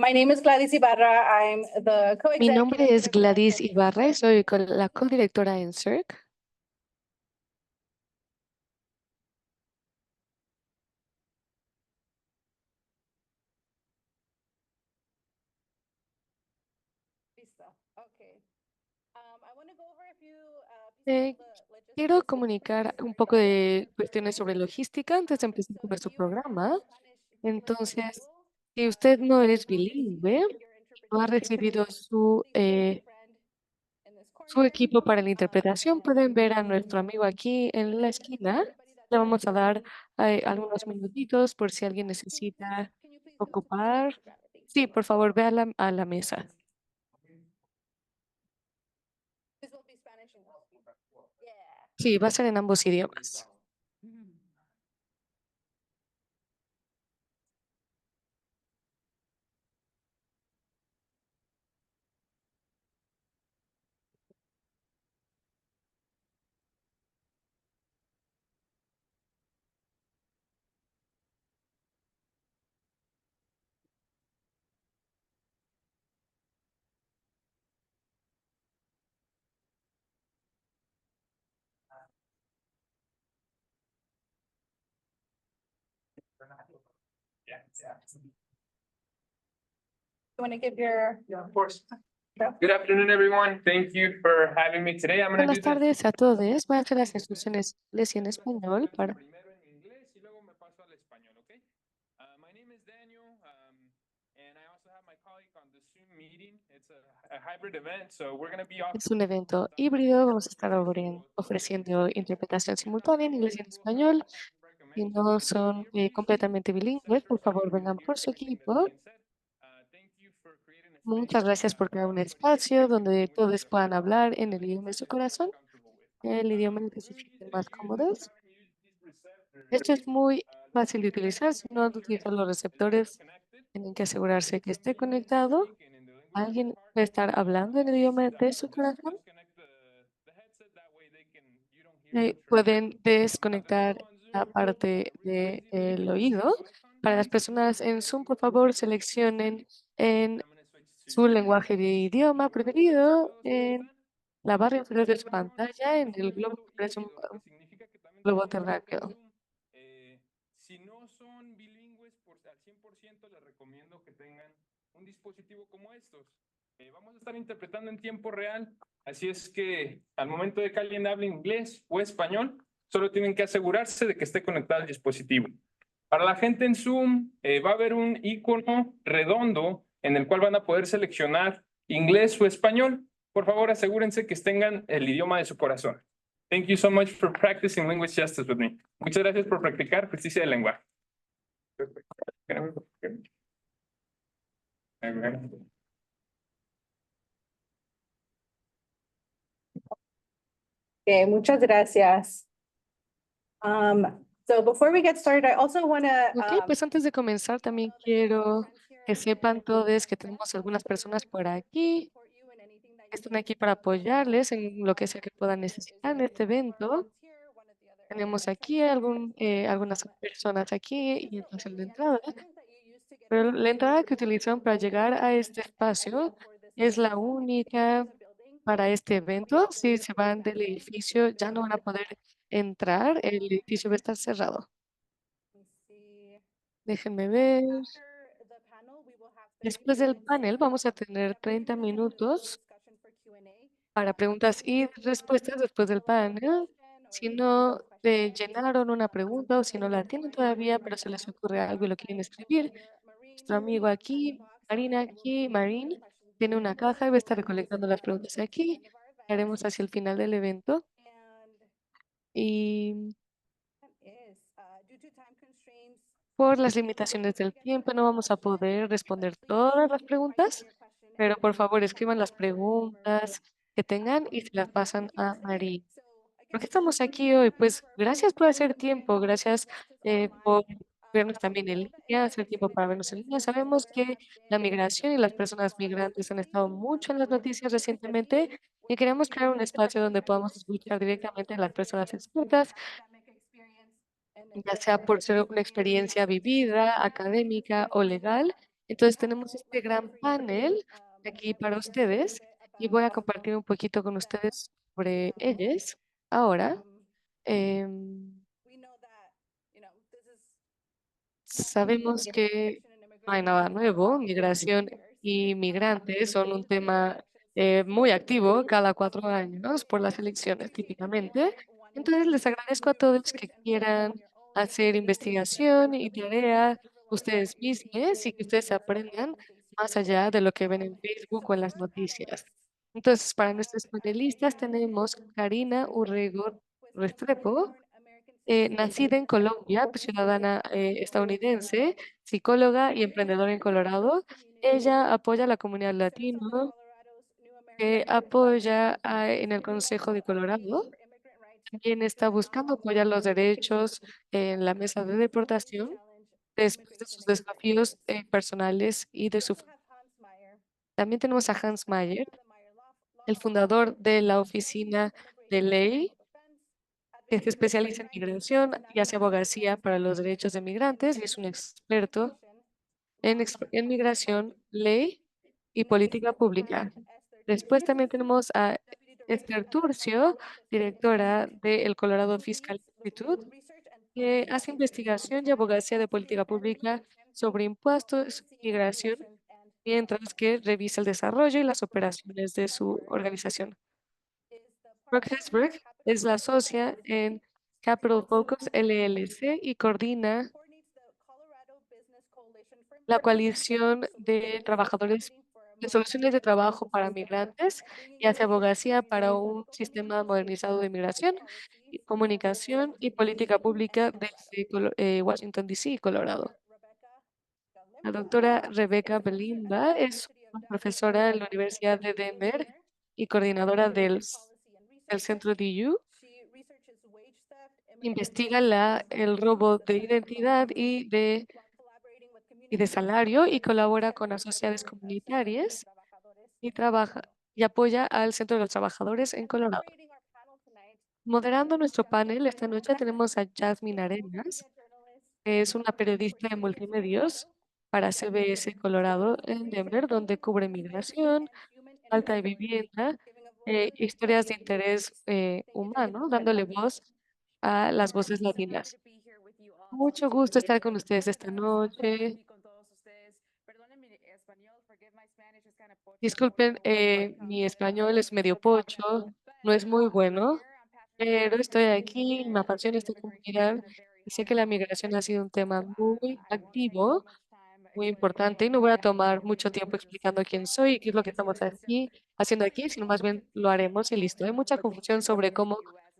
My name is Gladys Ibarra. I'm the Mi nombre es co-executive Gladys director. Ibarra y soy la codirectora en CIRC. Listo. Okay. I want to go over a few Eh, pieces of the Quiero logistics before we comunicar un start poco our de cuestiones program. sobre logística antes de empezar So con if nuestro you are not programa. Spanish fluent or Entonces, bilingual, si usted no you es will not bilingüe, receive your no ha interpretation recibido link. Please see your friend in this su corner. equipo para la interpretación, And pueden ver a nuestro amigo aquí en la for esquina. everybody that's Le in vamos a dar attendance, algunos minutitos por si alguien necesita can you please go to the center ocupar. to grab it? Thank Sí, you. por favor, ve a la mesa. This will be Spanish English. Yeah. Sí, va a ser en ambos idiomas. You want to give your Yeah, of course. Good afternoon, everyone. Thank you for having me today. I'm going to Buenas do this tardes a todos. Voy a hacer las instrucciones y en español para. primero en inglés y luego me paso al español, ¿ok? My name is Daniel, and I also have my colleague on the Zoom meeting. It's a hybrid event, so we're going to be Es un evento híbrido. Vamos a estar ofreciendo interpretación simultánea en inglés y en español. Si no son completamente bilingües, por favor, vengan por su equipo. Muchas gracias por crear un espacio donde todos puedan hablar en el idioma de su corazón, el idioma en el que se sienten más cómodos. Esto es muy fácil de utilizar. Si no utilizan los receptores, tienen que asegurarse que esté conectado. Alguien puede estar hablando en el idioma de su corazón. Pueden desconectar la parte del oído. Para las personas en Zoom, por favor, seleccionen en su lenguaje de idioma preferido en la barra inferior de su pantalla, en el globo que parece un globo terráqueo. Si no son bilingües al 100%, les recomiendo que tengan un dispositivo como estos. Vamos a estar interpretando en tiempo real, así es que al momento de que alguien hable inglés o español, solo tienen que asegurarse de que esté conectado al dispositivo. Para la gente en Zoom, va a haber un icono redondo en el cual van a poder seleccionar inglés o español. Por favor, asegúrense que tengan el idioma de su corazón. Thank you so much for practicing linguist justice with me. Muchas gracias por practicar justicia del lenguaje. Okay, muchas gracias. So before we get started, I also want Ok, pues antes de comenzar, también quiero que sepan todos que tenemos algunas personas por aquí que están aquí para apoyarles en lo que sea que puedan necesitar en este evento. Tenemos aquí algunas personas aquí y entonces la entrada. Pero la entrada que utilizaron para llegar a este espacio es la única para este evento. Si se van del edificio, ya no van a poder entrar. El edificio va a estar cerrado. Déjenme ver. Después del panel vamos a tener 30 minutos para preguntas y respuestas después del panel. Si no llenaron una pregunta o si no la tienen todavía, pero se les ocurre algo y lo quieren escribir, nuestro amigo aquí, Marín, tiene una caja y va a estar recolectando las preguntas aquí. Haremos hacia el final del evento. Y por las limitaciones del tiempo no vamos a poder responder todas las preguntas, pero por favor escriban las preguntas que tengan y se las pasan a Marín. ¿Por qué estamos aquí hoy? Pues gracias por hacer tiempo, gracias por vernos también en línea, hacer tiempo para vernos en línea. Sabemos que la migración y las personas migrantes han estado mucho en las noticias recientemente y queremos crear un espacio donde podamos escuchar directamente a las personas expertas, ya sea por ser una experiencia vivida, académica o legal, Entonces tenemos este gran panel aquí para ustedes y voy a compartir un poquito con ustedes sobre ellos ahora. Em, Sabemos que no hay nada nuevo. Migración y migrantes son un tema muy activo cada 4 años por las elecciones típicamente. Entonces les agradezco a todos que quieran hacer investigación y tarea ustedes mismos y que ustedes aprendan más allá de lo que ven en Facebook o en las noticias. Entonces, para nuestros panelistas tenemos Karina Urrego Restrepo, nacida en Colombia, ciudadana estadounidense, psicóloga y emprendedora en Colorado. Ella apoya a la comunidad latina, apoya en el Consejo de Colorado. También está buscando apoyar los derechos en la mesa de deportación después de sus desafíos personales y de su... También tenemos a Hans Mayer, el fundador de la Oficina de Ley, que se especializa en migración y hace abogacía para los derechos de migrantes y es un experto en migración, ley y política pública. Después también tenemos a Esther Turcio, directora del Colorado Fiscal Institute, que hace investigación y abogacía de política pública sobre impuestos, migración, mientras que revisa el desarrollo y las operaciones de su organización. Brooke Hesberg es la socia en Capital Focus LLC y coordina la coalición de trabajadores de soluciones de trabajo para migrantes y hace abogacía para un sistema modernizado de migración, comunicación y política pública desde Washington, D.C. y Colorado. La doctora Rebecca Belinda es una profesora en la Universidad de Denver y coordinadora del Centro DU. Investiga el robo de identidad y de salario y colabora con las sociedades comunitarias y trabaja y apoya al Centro de los Trabajadores en Colorado. Moderando nuestro panel esta noche tenemos a Jasmine Arenas, que es una periodista de multimedios para CBS Colorado en Denver, donde cubre migración, falta de vivienda, historias de interés humano, dándole voz a las voces latinas. Mucho gusto estar con ustedes esta noche. Disculpen, mi español es medio pocho, no es muy bueno, pero estoy aquí, me apasiona esta comunidad y sé que la migración ha sido un tema muy activo, muy importante y no voy a tomar mucho tiempo explicando quién soy y qué es lo que estamos aquí, haciendo aquí, sino más bien lo haremos y listo. Hay mucha confusión sobre cómo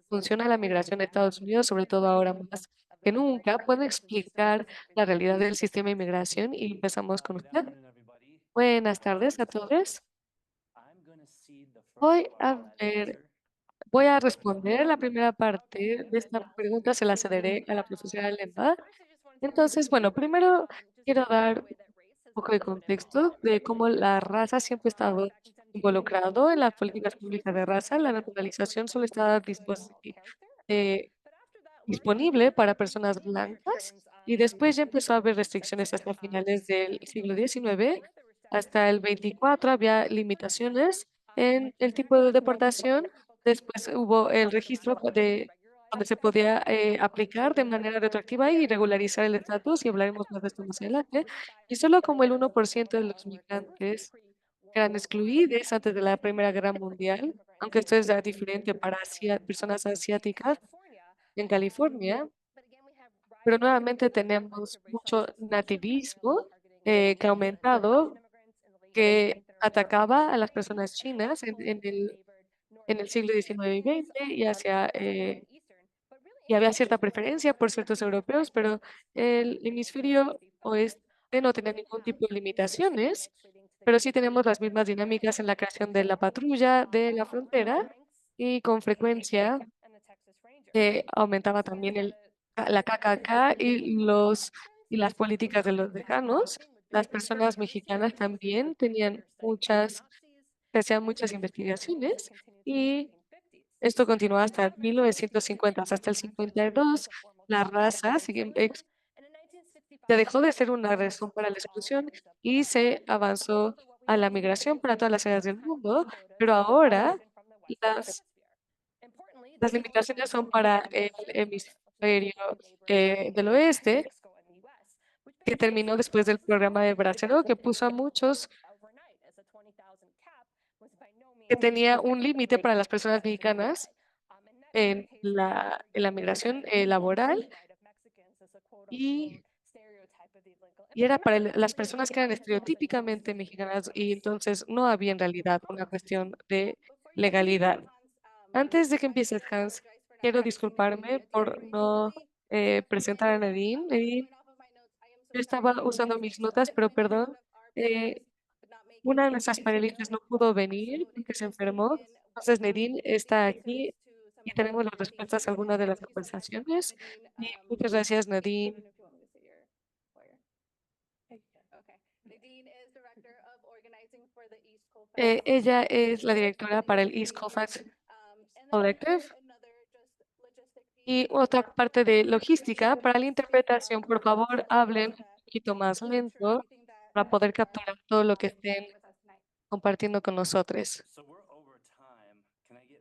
funciona la migración en Estados Unidos, sobre todo ahora más que nunca. ¿Puede explicar la realidad del sistema de inmigración? Y empezamos con usted. Buenas tardes a todos. Voy a ver, voy a responder la primera parte de esta pregunta, se la cederé a la profesora Elena. Entonces, bueno, primero quiero dar un poco de contexto de cómo la raza siempre ha estado involucrado en las políticas públicas de raza. La naturalización solo está disponible para personas blancas y después ya empezó a haber restricciones hasta finales del siglo XIX. Hasta el 24 había limitaciones en el tipo de deportación. Después hubo el registro de donde se podía aplicar de manera retroactiva y regularizar el estatus, y hablaremos más de esto más adelante. Y solo como el 1% de los migrantes eran excluidos antes de la Primera Guerra Mundial, aunque esto es ya diferente para personas asiáticas en California, pero nuevamente tenemos mucho nativismo que ha aumentado, que atacaba a las personas chinas en el siglo XIX y XX y había cierta preferencia por ciertos europeos, pero el hemisferio oeste no tenía ningún tipo de limitaciones, pero sí tenemos las mismas dinámicas en la creación de la patrulla de la frontera y con frecuencia aumentaba también la KKK y las políticas de los dejanos. Las personas mexicanas también se hacían muchas investigaciones y esto continuó hasta 1950, hasta el 52. La raza ya dejó de ser una razón para la exclusión y se avanzó a la migración para todas las áreas del mundo, pero ahora las limitaciones son para el hemisferio del oeste, que terminó después del programa de Bracero, que puso a muchos, que tenía un límite para las personas mexicanas en la migración laboral y, y era para las personas que eran estereotípicamente mexicanas y entonces no había en realidad una cuestión de legalidad. Antes de que empieces, Hans, quiero disculparme por no presentar a Nadine. Yo estaba usando mis notas, pero perdón. Una de nuestras panelistas no pudo venir porque se enfermó. Entonces, Nadine está aquí y tenemos las respuestas a algunas de las conversaciones. Y muchas gracias, Nadine. Ella es la directora para el East Colfax Collective. Y otra parte de logística para la interpretación, por favor, hablen un poquito más lento para poder capturar todo lo que estén compartiendo con nosotros.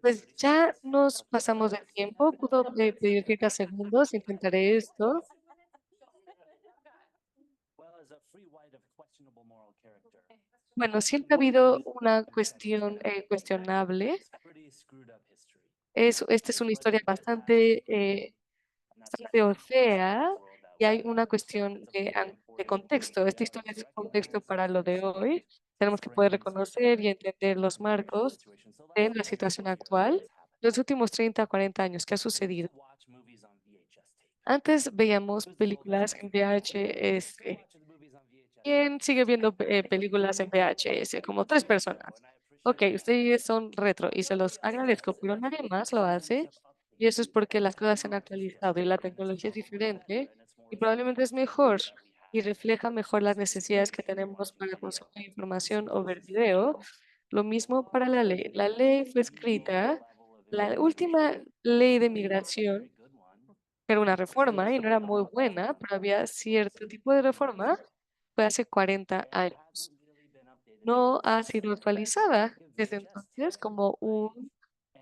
Pues ya nos pasamos de tiempo. Puedo pedir 30 segundos. Intentaré esto. Bueno, siempre ha habido una cuestión cuestionable. Esta es una historia bastante fea y hay una cuestión de contexto. Esta historia es contexto para lo de hoy. Tenemos que poder reconocer y entender los marcos de la situación actual, los últimos 30 a 40 años, ¿qué ha sucedido? Antes veíamos películas en VHS. ¿Quién sigue viendo películas en VHS? Como 3 personas. Ok, ustedes son retro y se los agradezco, pero nadie más lo hace. Y eso es porque las cosas se han actualizado y la tecnología es diferente y probablemente es mejor y refleja mejor las necesidades que tenemos para consumir información o ver video. Lo mismo para la ley. La ley fue escrita, la última ley de migración era una reforma y no era muy buena, pero había cierto tipo de reforma, fue hace 40 años. No ha sido actualizada desde entonces como un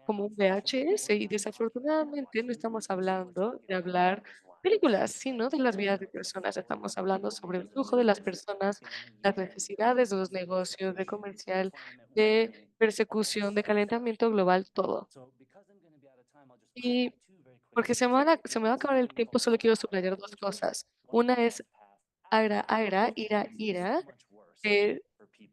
VHS y desafortunadamente no estamos hablando de hablar películas, sino de las vidas de personas. Estamos hablando sobre el flujo de las personas, las necesidades de los negocios, de comercial, de persecución, de calentamiento global, todo. Y porque se me va a acabar el tiempo, solo quiero subrayar 2 cosas. Una es Agra, Ira, que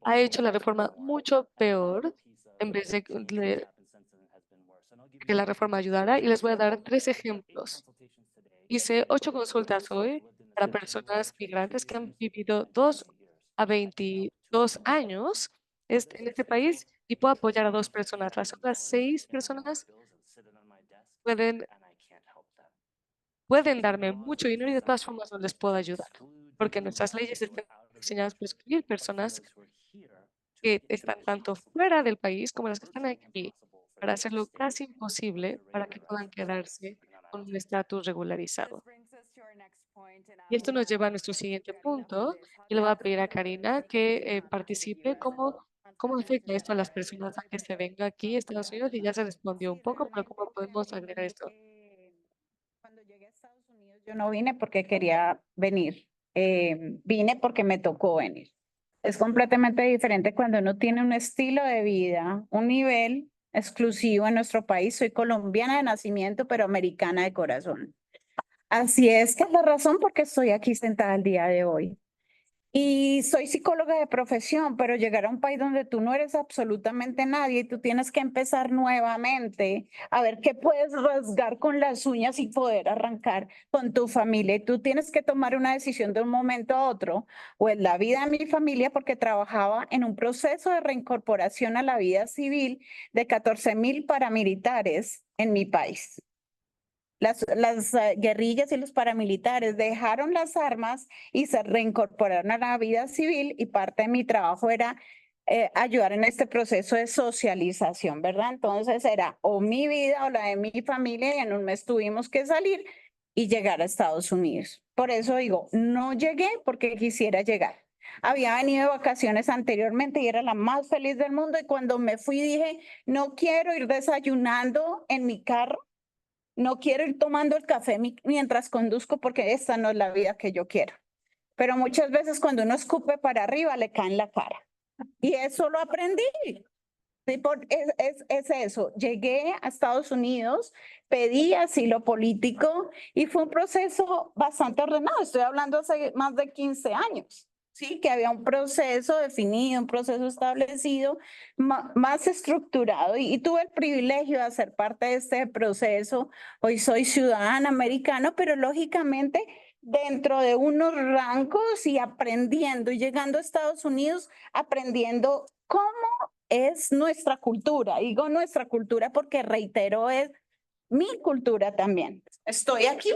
ha hecho la reforma mucho peor en vez de que la reforma ayudara. Y les voy a dar 3 ejemplos. Hice 8 consultas hoy para personas migrantes que han vivido 2 a 22 años en este país y puedo apoyar a 2 personas. Las otras 6 personas pueden darme mucho dinero y de todas formas no les puedo ayudar, porque nuestras leyes están diseñadas para excluir personas que están tanto fuera del país como las que están aquí, para hacerlo casi imposible para que puedan quedarse con un estatus regularizado. Y esto nos lleva a nuestro siguiente punto, y le voy a pedir a Karina que participe. ¿Cómo afecta esto a las personas a que se venga aquí a Estados Unidos? Y ya se respondió un poco, pero ¿cómo podemos agregar esto? Cuando llegué a Estados Unidos, yo no vine porque quería venir, vine porque me tocó venir. Es completamente diferente cuando uno tiene un estilo de vida, un nivel exclusivo en nuestro país. Soy colombiana de nacimiento, pero americana de corazón. Así es que es la razón por qué estoy aquí sentada el día de hoy. Y soy psicóloga de profesión, pero llegar a un país donde tú no eres absolutamente nadie y tú tienes que empezar nuevamente a ver qué puedes rasgar con las uñas y poder arrancar con tu familia. Y tú tienes que tomar una decisión de un momento a otro, o en la vida de mi familia, porque trabajaba en un proceso de reincorporación a la vida civil de 14,000 paramilitares en mi país. Las guerrillas y los paramilitares dejaron las armas y se reincorporaron a la vida civil y parte de mi trabajo era ayudar en este proceso de socialización, ¿verdad? Entonces era o mi vida o la de mi familia y en un mes tuvimos que salir y llegar a Estados Unidos. Por eso digo, no llegué porque quisiera llegar. Había venido de vacaciones anteriormente y era la más feliz del mundo y cuando me fui dije, no quiero ir desayunando en mi carro, no quiero ir tomando el café mientras conduzco porque esta no es la vida que yo quiero. Pero muchas veces cuando uno escupe para arriba le cae en la cara. Y eso lo aprendí. Sí, es eso. Llegué a Estados Unidos, pedí asilo político y fue un proceso bastante ordenado. Estoy hablando hace más de 15 años. Sí, que había un proceso definido, un proceso establecido, más estructurado y tuve el privilegio de hacer parte de este proceso. Hoy soy ciudadana americana, pero lógicamente dentro de unos rangos y aprendiendo y llegando a Estados Unidos, aprendiendo cómo es nuestra cultura. Digo nuestra cultura porque reitero, es mi cultura también. Estoy aquí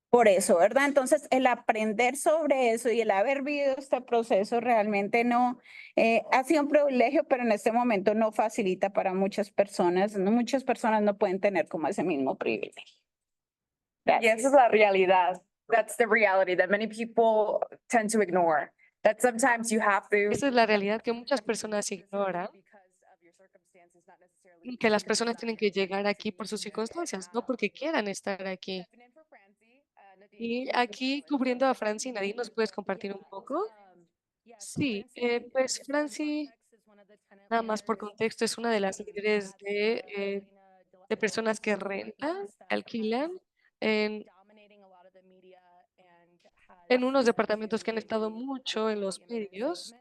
por eso, ¿verdad? Entonces, el aprender sobre eso y el haber vivido este proceso realmente no ha sido un privilegio, pero en este momento no facilita para muchas personas. Muchas personas no pueden tener como ese mismo privilegio. Y esa es la realidad. That's the reality that many people tend to ignore. That sometimes you have to. Esa es la realidad que muchas personas ignoran y que las personas tienen que llegar aquí por sus circunstancias, no porque quieran estar aquí. Y aquí cubriendo a Franci, Nadine, ¿nos puedes compartir un poco? Sí, pues Franci, nada más por contexto, es una de las líderes de personas que rentan, alquilan en unos departamentos que han estado mucho en los medios,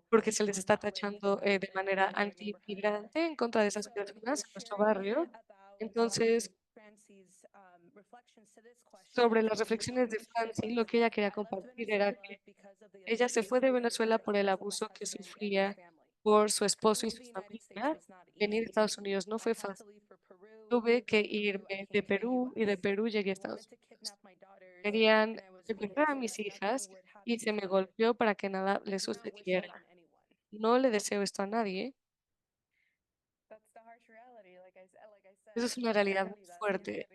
porque se les está tachando de manera anti-inmigrante en contra de esas personas en nuestro barrio. Entonces, sobre las reflexiones de Franci, lo que ella quería compartir era que ella se fue de Venezuela por el abuso que sufría por su esposo y su familia. Venir a Estados Unidos no fue fácil. Tuve que irme de Perú y de Perú llegué a Estados Unidos. Querían secuestrar a mis hijas y se me golpeó para que nada le sucediera. No le deseo esto a nadie. Eso es una realidad muy fuerte.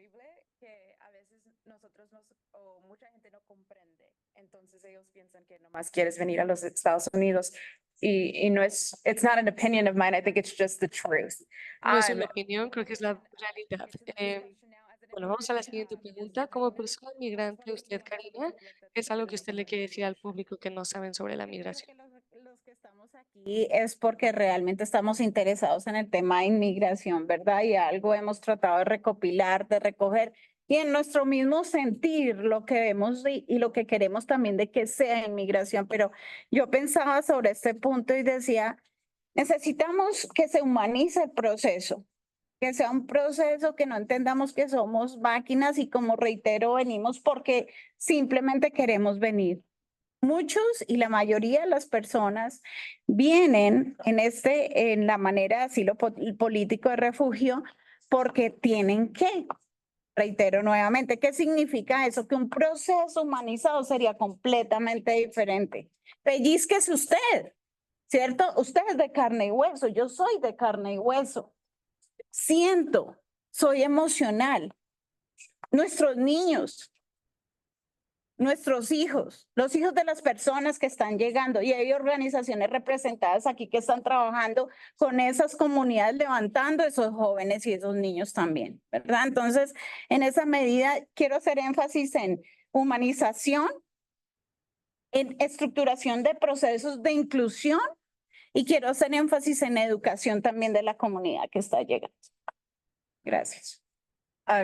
Que a veces nosotros o mucha gente no comprende. Entonces ellos piensan que nomás quieres venir a los Estados Unidos y no es, it's not an opinion of mine, I think it's just the truth. No es una opinión, creo que es la realidad. Bueno, vamos a la siguiente pregunta. Como persona migrante, usted, Karina, ¿qué es algo que usted le quiere decir al público que no saben sobre la migración? Los que estamos aquí es porque realmente estamos interesados en el tema de inmigración, ¿verdad? Y algo hemos tratado de recopilar, de recoger y en nuestro mismo sentir lo que vemos y lo que queremos también de que sea inmigración. Pero yo pensaba sobre este punto y decía, necesitamos que se humanice el proceso, que sea un proceso que no entendamos que somos máquinas y como reitero, venimos porque simplemente queremos venir. Muchos y la mayoría de las personas vienen en la manera de asilo político de refugio porque tienen que. Reitero nuevamente, ¿qué significa eso? Que un proceso humanizado sería completamente diferente. Pellizquese usted, ¿cierto? Usted es de carne y hueso, yo soy de carne y hueso. Siento, soy emocional. Nuestros niños, nuestros hijos, los hijos de las personas que están llegando y hay organizaciones representadas aquí que están trabajando con esas comunidades, levantando esos jóvenes y esos niños también, ¿verdad? Entonces, en esa medida, quiero hacer énfasis en humanización, en estructuración de procesos de inclusión y quiero hacer énfasis en educación también de la comunidad que está llegando. Gracias.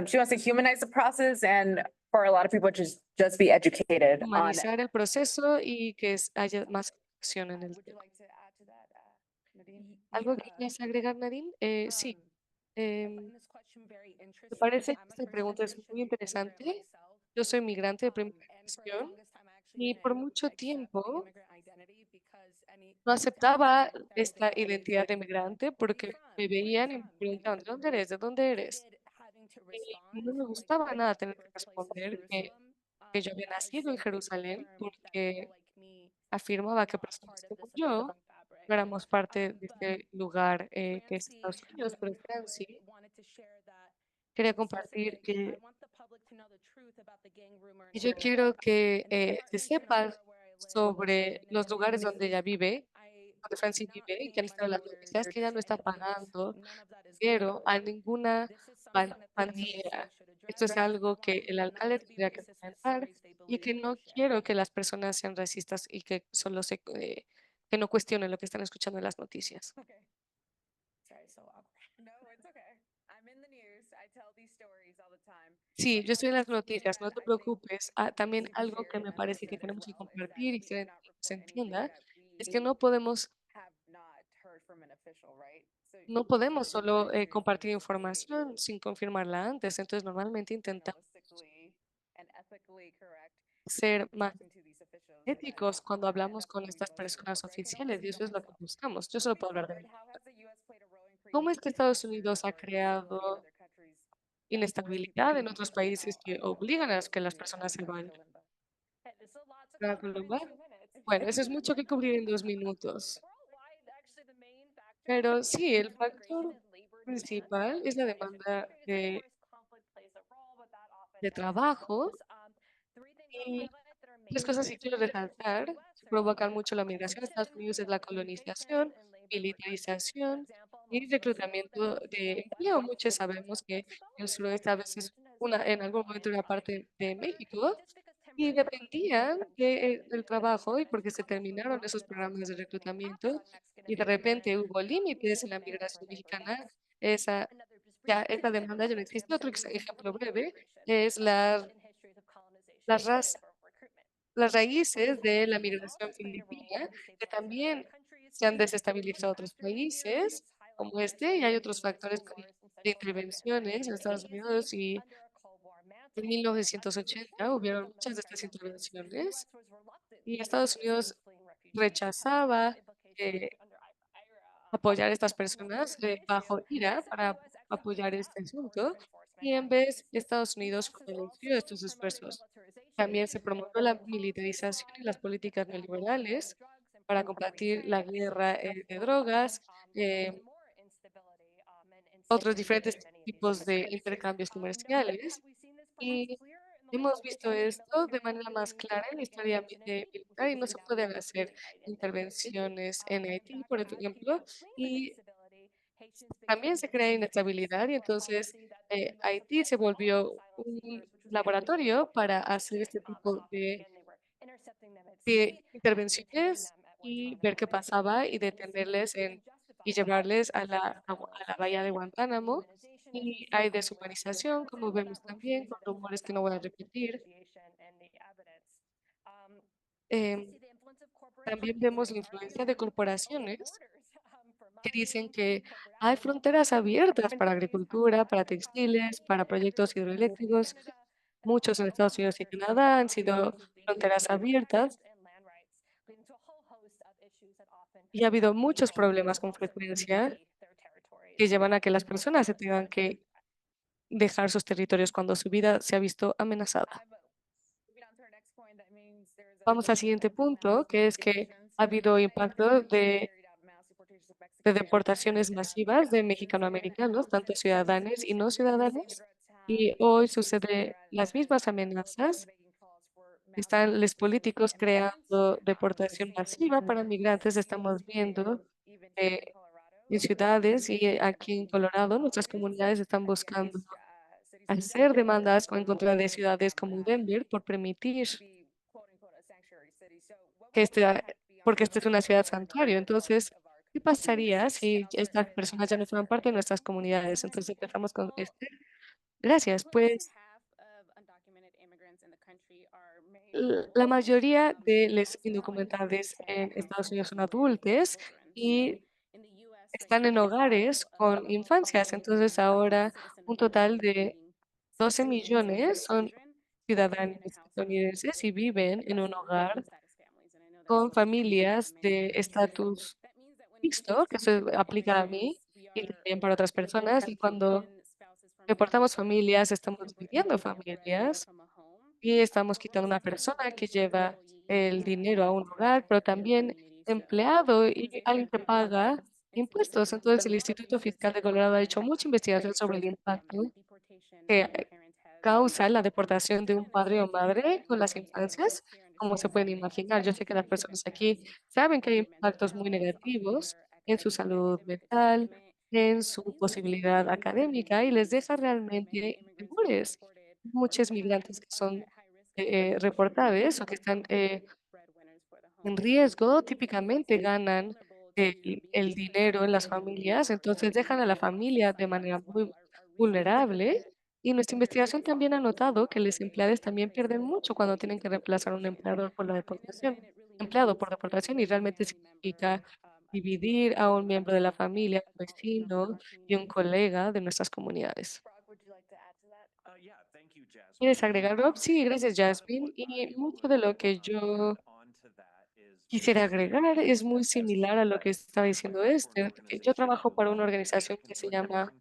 She wants to humanize the process and for a lot of people just be educated on. Humanizar el proceso y que haya más acción en el Would you tema. like to add to that, Nadine? ¿Algo que quieras agregar, Nadine? Sí. ¿Te parece que esta pregunta es muy interesante? Yo soy migrante de primera generación y por mucho tiempo no aceptaba esta identidad de migrante porque me veían y me preguntaban, ¿de dónde eres? ¿De dónde eres? Y no me gustaba nada tener que responder que yo había nacido en Jerusalén porque afirmaba que personas como yo no éramos parte de este lugar que es Estados Unidos, pero Franci quería compartir que yo quiero que se sepa sobre los lugares donde ella vive, donde Francie vive y que han estado en las noticias, que ella no está pagando dinero a ninguna pandilla. Esto es algo que el alcalde tendría que comentar y que no quiero que las personas sean racistas y que solo que no cuestionen lo que están escuchando en las noticias. Okay. Sorry, so awkward. No, it's okay. I'm in the news. I tell these stories all the time. Sí, But yo estoy en las something noticias, no that te I think preocupes. Ah, needs también to be algo que shared me and parece que understood as tenemos que well is that compartir y we que cannot se report anything entienda that es que we no podemos have not heard from an official, right? So No we podemos take it solo very compartir seriously to información sin confirmarla antes, entonces normalmente intentamos journalistically and ethically correct ser más talking to these officials and éticos cuando not hablamos end up con doing estas most of the personas work. I can only oficiales y speak eso on es lo que myself. buscamos. Yo solo Moving puedo hablar de forward, mí. how has the US played a role in ¿Cómo es creating que Estados pressure Unidos ha or instability in creado other countries that force inestabilidad en people otros to come países out que of obligan a que las poverty personas se and vayan kalimba? It's a lot to a cover in Colombia? 2 minutes. Bueno, eso es mucho que cubrir en 2 minutos. Worldwide, actually, the main factor Pero in sí, el migration factor is labor demand. principal es la demanda Of course, conflict plays a role, but that often de ebbs and trabajo. flows. Three things I would Y highlight that are main tres cosas que quiero factors resaltar in the que US provocan are mucho la migración a Estados Unidos es la colonización, militarización y reclutamiento de empleo. Muchos sabemos que el suroeste a veces en algún momento era parte de México y dependían del trabajo y porque se terminaron esos programas de reclutamiento y de repente hubo límites en la migración mexicana, esa, ya esa demanda ya no existe. Otro ejemplo breve es las raz- las raíces de la migración filipina, que también se han desestabilizado otros países como este, y hay otros factores de intervenciones en Estados Unidos y en 1980 hubieron muchas de estas intervenciones y Estados Unidos rechazaba eh, apoyar a estas personas bajo IRA para apoyar este asunto y en vez Estados Unidos fortaleció estos esfuerzos. También se promovió la militarización y las políticas neoliberales para combatir la guerra de drogas, eh, otros diferentes tipos de intercambios comerciales. Y hemos visto esto de manera más clara en la historia militar y no se pueden hacer intervenciones en Haití, por ejemplo, y también se crea inestabilidad y entonces Haití se volvió un laboratorio para hacer este tipo de intervenciones y ver qué pasaba y detenerles y llevarles a la bahía de Guantánamo. Y hay deshumanización, como vemos también, con rumores que no voy a repetir. Em, También vemos la influencia de corporaciones que dicen que hay fronteras abiertas para agricultura, para textiles, para proyectos hidroeléctricos. Muchos en Estados Unidos y Canadá han sido fronteras abiertas y ha habido muchos problemas con frecuencia que llevan a que las personas se tengan que dejar sus territorios cuando su vida se ha visto amenazada. Vamos al siguiente punto, que es que ha habido impacto de deportaciones masivas de mexicanoamericanos, tanto ciudadanos y no ciudadanos, y hoy sucede las mismas amenazas. Están los políticos creando deportación masiva para migrantes. Estamos viendo en ciudades y aquí en Colorado nuestras comunidades están buscando hacer demandas en contra de ciudades como Denver por permitir que porque esta es una ciudad santuario. Entonces, ¿qué pasaría si estas personas ya no forman parte de nuestras comunidades? Entonces empezamos con este. Gracias. Pues la mayoría de los indocumentados en Estados Unidos son adultos y están en hogares con infancias. Entonces ahora un total de 12 millones son ciudadanos estadounidenses y viven en un hogar con familias de estatus mixto, que se aplica a mí y también para otras personas. Y cuando deportamos familias, estamos dividiendo familias y estamos quitando una persona que lleva el dinero a un hogar, pero también empleado y alguien que paga impuestos. Entonces, el Instituto Fiscal de Colorado ha hecho mucha investigación sobre el impacto que causa la deportación de un padre o madre con las infancias, como se pueden imaginar. Yo sé que las personas aquí saben que hay impactos muy negativos en su salud mental, en su posibilidad académica y les deja realmente inseguros. Muchos migrantes que son reportables o que están en riesgo típicamente ganan el dinero en las familias, entonces dejan a la familia de manera muy vulnerable. Y nuestra investigación también ha notado que los empleados también pierden mucho cuando tienen que reemplazar a un empleador por la deportación, empleado por deportación, y realmente significa dividir a un miembro de la familia, un vecino y un colega de nuestras comunidades. Brock, would you like to add to that? Yeah, thank you, Jasmine. ¿Quieres agregar, Rob? Sí, gracias, One of Jasmine. what Y I mucho would de like lo que to yo add on to that is quisiera just agregar es muy that similar a lo que está diciendo Esther, que yo trabajo para una organización que se llama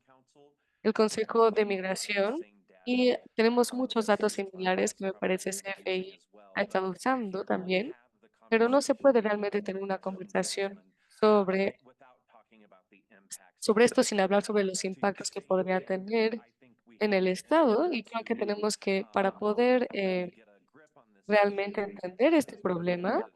el Consejo de Migración y tenemos muchos datos similares que me parece CFI ha estado usando también, pero no se puede realmente tener una conversación sobre, sobre esto sin hablar sobre los impactos que podría tener en el Estado y creo que tenemos que, para poder realmente entender este problema,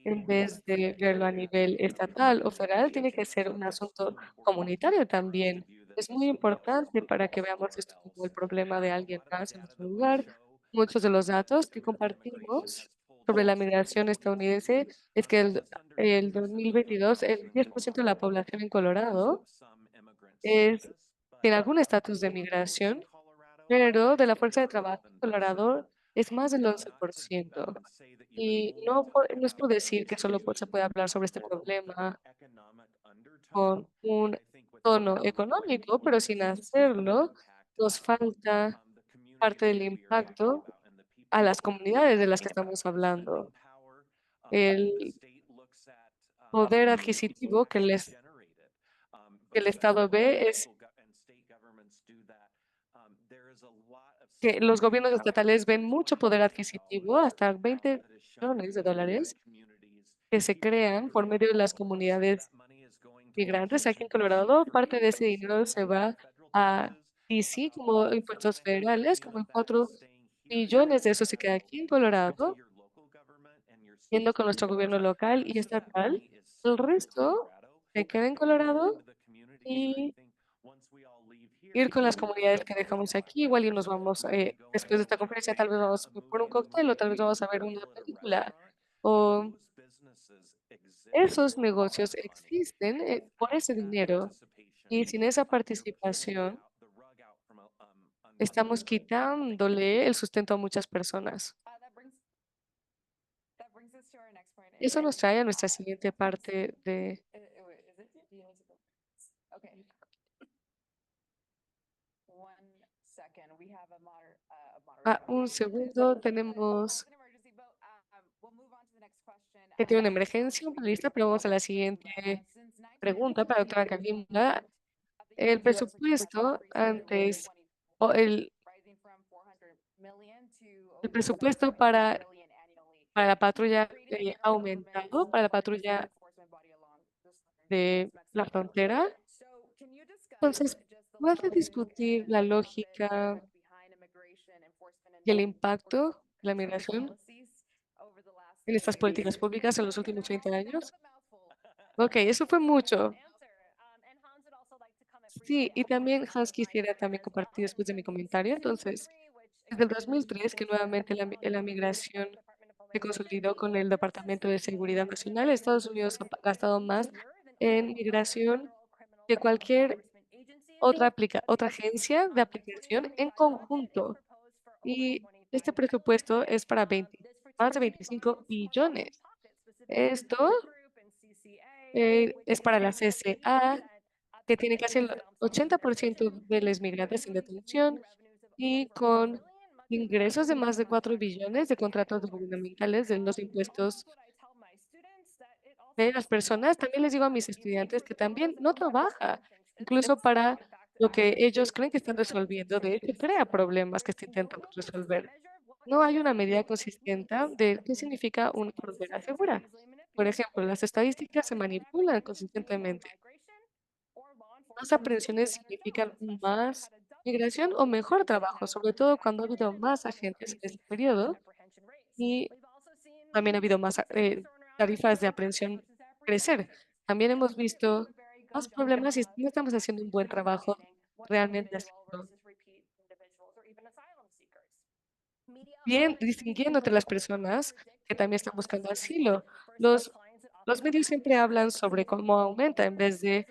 en vez de verlo a nivel estatal o federal, tiene que ser un asunto comunitario también. Es muy importante para que veamos esto como el problema de alguien más en nuestro lugar. Muchos de los datos que compartimos sobre la migración estadounidense es que el 2022, el 10% de la población en Colorado es, tiene algún estatus de migración, pero de la fuerza de trabajo en Colorado es más del 11%. Y no es por decir que solo se puede hablar sobre este problema con un tono económico, pero sin hacerlo, nos falta parte del impacto a las comunidades de las que estamos hablando. El poder adquisitivo que el Estado ve es que los gobiernos estatales ven mucho poder adquisitivo, hasta 20 millones de dólares, que se crean por medio de las comunidades migrantes aquí en Colorado. Parte de ese dinero se va a DC como impuestos federales, como 4 billones de eso se queda aquí en Colorado, yendo con nuestro gobierno local y estatal. El resto se queda en Colorado y ir con las comunidades que dejamos aquí. Igual y nos vamos, después de esta conferencia, tal vez vamos por un cóctel o tal vez vamos a ver una película. O esos negocios existen por ese dinero y sin esa participación estamos quitándole el sustento a muchas personas. That brings us to our next point. Eso nos trae a nuestra siguiente parte de... Is it? Do you need to go? Okay. 1 second, we have a un segundo, tenemos We'll move on to the next question. que tiene una emergencia lista, pero vamos a la siguiente pregunta para la doctora Kalimba. El presupuesto antes, o el presupuesto para la patrulla ha aumentado, para la patrulla de la frontera. Entonces, ¿puede discutir la lógica y el impacto de la migración en estas políticas públicas en los últimos 30 años? Ok, eso fue mucho. Sí, y también Hans quisiera también compartir después de mi comentario. Entonces, desde el 2003, que nuevamente la migración se consolidó con el Departamento de Seguridad Nacional, Estados Unidos ha gastado más en migración que cualquier otra agencia de aplicación en conjunto. Y este presupuesto es para más de 25 billones. Esto es para la CCA, que tiene casi el 80% de los migrantes en detención y con ingresos de más de 4 billones de contratos gubernamentales de los impuestos de las personas. También les digo a mis estudiantes que también no trabaja, incluso para lo que ellos creen que están resolviendo. De hecho, crea problemas que está intentando resolver. No hay una medida consistente de qué significa una frontera segura. Por ejemplo, las estadísticas se manipulan consistentemente. Más aprehensiones significan más migración o mejor trabajo, sobre todo cuando ha habido más agentes en este periodo y también ha habido más tarifas de aprehensión crecer. También hemos visto más problemas y no estamos haciendo un buen trabajo realmente haciendo bien, distinguiendo entre las personas que también están buscando asilo. Los medios siempre hablan sobre cómo aumenta en vez de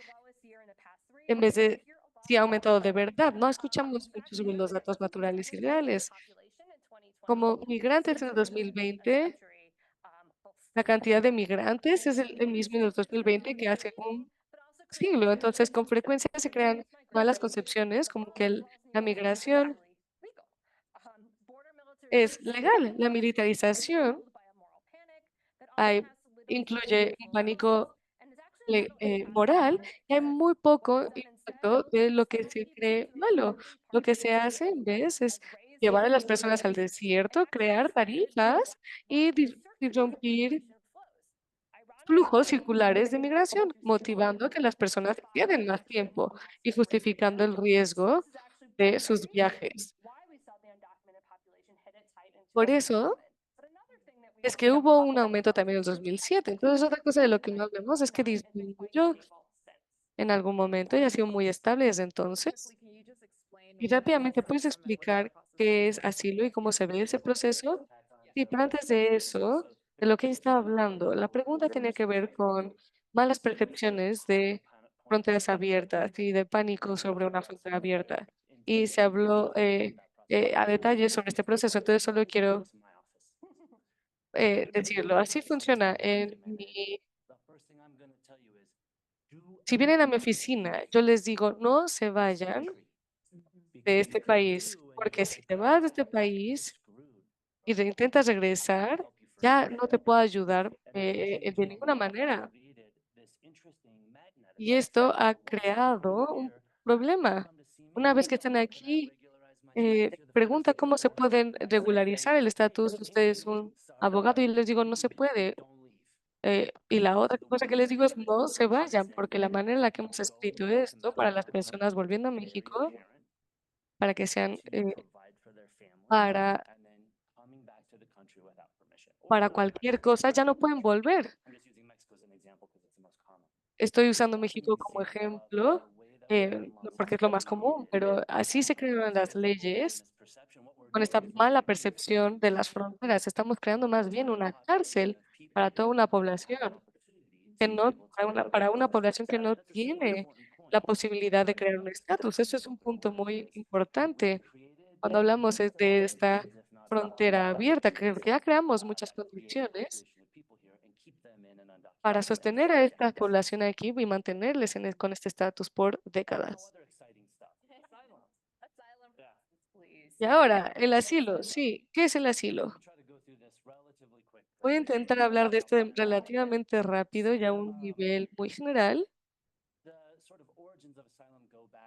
si ha aumentado de verdad. No escuchamos mucho sobre los datos naturales y reales. Como migrantes en el 2020, la cantidad de migrantes es el mismo en el 2020 que hace un siglo. Entonces, con frecuencia se crean malas concepciones como que la migración es legal. La militarización hay, incluye un pánico moral y hay muy poco impacto de lo que se cree malo. Lo que se hace en vez es llevar a las personas al desierto, crear tarifas y disrumpir flujos circulares de migración, motivando a que las personas pierden más tiempo y justificando el riesgo de sus viajes. Por eso es que hubo un aumento también en el 2007. Entonces, otra cosa de lo que no hablamos es que disminuyó en algún momento y ha sido muy estable desde entonces. Y rápidamente, ¿puedes explicar qué es asilo y cómo se ve ese proceso? Sí, pero antes de eso, de lo que estaba hablando, la pregunta tenía que ver con malas percepciones de fronteras abiertas y de pánico sobre una frontera abierta. Y se habló a detalle sobre este proceso, entonces solo quiero decirlo. Así funciona en mi. Si vienen a mi oficina, yo les digo, no se vayan de este país, porque si te vas de este país y intentas regresar, ya no te puedo ayudar de ninguna manera. Y esto ha creado un problema. Una vez que están aquí, pregunta cómo se pueden regularizar el estatus de ustedes un abogado y les digo, no se puede. Y la otra cosa que les digo es no se vayan, porque la manera en la que hemos escrito esto para las personas volviendo a México, para que sean para, para cualquier cosa, ya no pueden volver. Estoy usando México como ejemplo, no porque es lo más común, pero así se crearon las leyes con esta mala percepción de las fronteras. Estamos creando más bien una cárcel para toda una población que no, para una población que no tiene la posibilidad de crear un estatus. Eso es un punto muy importante cuando hablamos de esta frontera abierta, que ya creamos muchas condiciones para sostener a esta población aquí y mantenerles con este estatus por décadas. Y ahora, el asilo, sí, ¿qué es el asilo? Voy a intentar hablar de esto relativamente rápido y a un nivel muy general.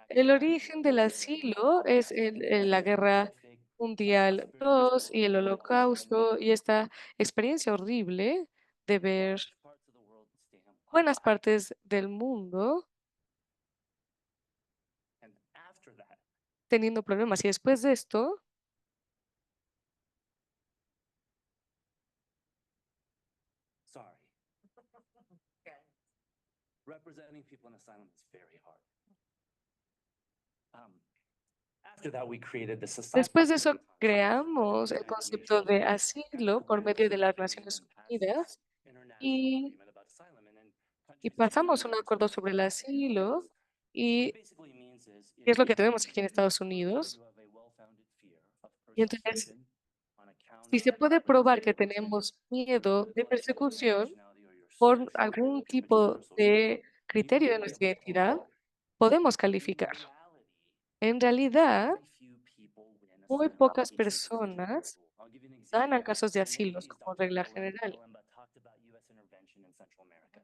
El origen del asilo es en la Guerra Mundial II y el Holocausto y esta experiencia horrible de ver buenas partes del mundo teniendo problemas. Y después de esto, Representing people in asylum is very hard. After that, we created the Society después de for eso Autonomous creamos el Resolution concepto de asilo por medio de las Naciones Unidas International y, Agreement about Asylum, and then y countries pasamos un agreed acuerdo to sobre el asilo. What ¿Y it basically means is qué es lo if que tenemos aquí en you Estados prove Unidos? you have a well-founded fear of Y entonces, persecution on account si se of puede probar que your race, tenemos miedo de political persecución nationality, or your por social algún or particular tipo social de group, you criterio can de be nuestra able to identidad, vote. podemos In calificar. reality, En realidad, very few people win muy asylum. pocas It's a strict personas rule. I'll give you an ganan example. casos de In the asilos 80s, como Dr. regla general. Kalemba talked about U.S. intervention in Central America,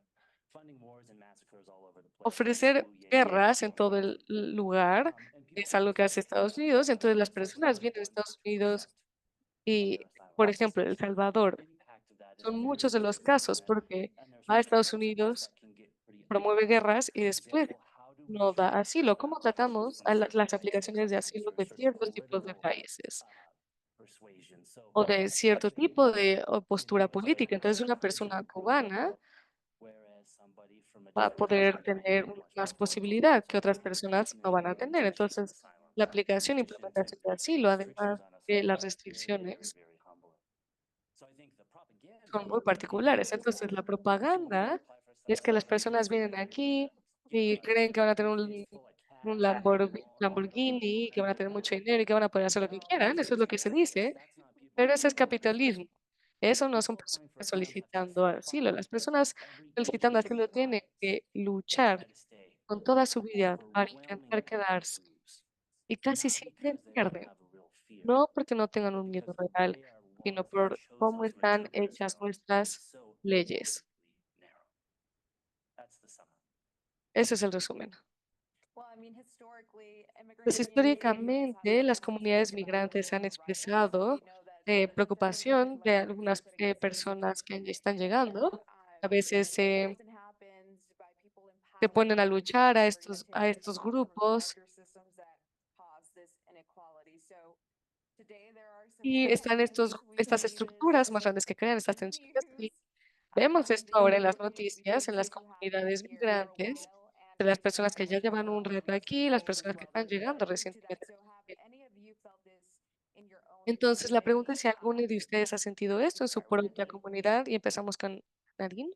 funding wars and massacres all over the place. Ofrecer guerras en todo el lugar es algo que hace Estados Unidos. Entonces, las personas vienen a Estados Unidos y, por ejemplo, El Salvador, son muchos de los casos porque va a Estados Unidos, promueve guerras y después no da asilo. ¿Cómo tratamos a las aplicaciones de asilo de ciertos tipos de países o de cierto tipo de postura política? Entonces, una persona cubana va a poder tener más posibilidad que otras personas no van a tener. Entonces, la aplicación e implementación de asilo, además de las restricciones, son muy particulares. Entonces, la propaganda es que las personas vienen aquí y creen que van a tener un Lamborghini, que van a tener mucho dinero y que van a poder hacer lo que quieran. Eso es lo que se dice, pero ese es capitalismo. Eso no son personas solicitando asilo. Las personas solicitando asilo tienen que luchar con toda su vida para intentar quedarse y casi siempre pierden. No porque no tengan un miedo real, sino por cómo están hechas nuestras leyes. Ese es el resumen. Pues históricamente las comunidades migrantes han expresado preocupación de algunas personas que están llegando. A veces se ponen a luchar a estos grupos y están estas estructuras más grandes que crean estas tensiones. Y vemos esto ahora en las noticias, en las comunidades migrantes, de las personas que ya llevan un rato aquí, las personas que están llegando recientemente. Entonces, la pregunta es si alguno de ustedes ha sentido esto en su propia comunidad y empezamos con Nadine.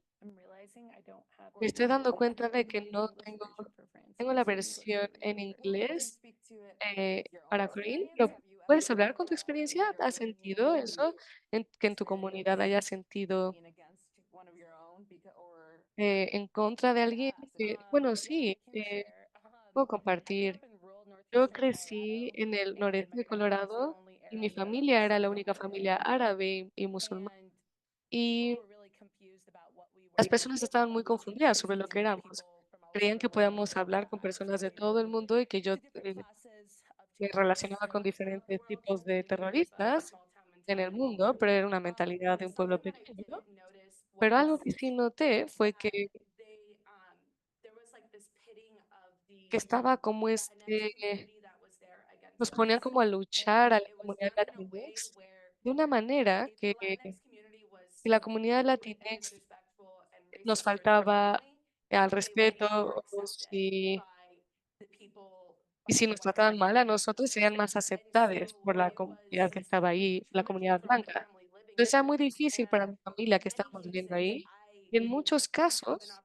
Me estoy dando cuenta de que no tengo la versión en inglés para Corinne, pero ¿puedes hablar con tu experiencia? ¿Has sentido eso? Que en tu comunidad hayas sentido en contra de alguien? Bueno, sí, puedo compartir. Yo crecí en el noreste de Colorado y mi familia era la única familia árabe y musulmana. Y las personas estaban muy confundidas sobre lo que éramos. Creían que podíamos hablar con personas de todo el mundo y que yo me relacionaba con diferentes tipos de terroristas en el mundo, pero era una mentalidad de un pueblo pequeño. Pero algo que sí noté fue que estaba como nos ponían como a luchar a la comunidad latinx de una manera que la comunidad latinx nos faltaba al respeto o y si nos trataban mal a nosotros serían más aceptables por la comunidad que estaba ahí, la comunidad blanca. Entonces era muy difícil para mi familia que estábamos viviendo ahí y en muchos casos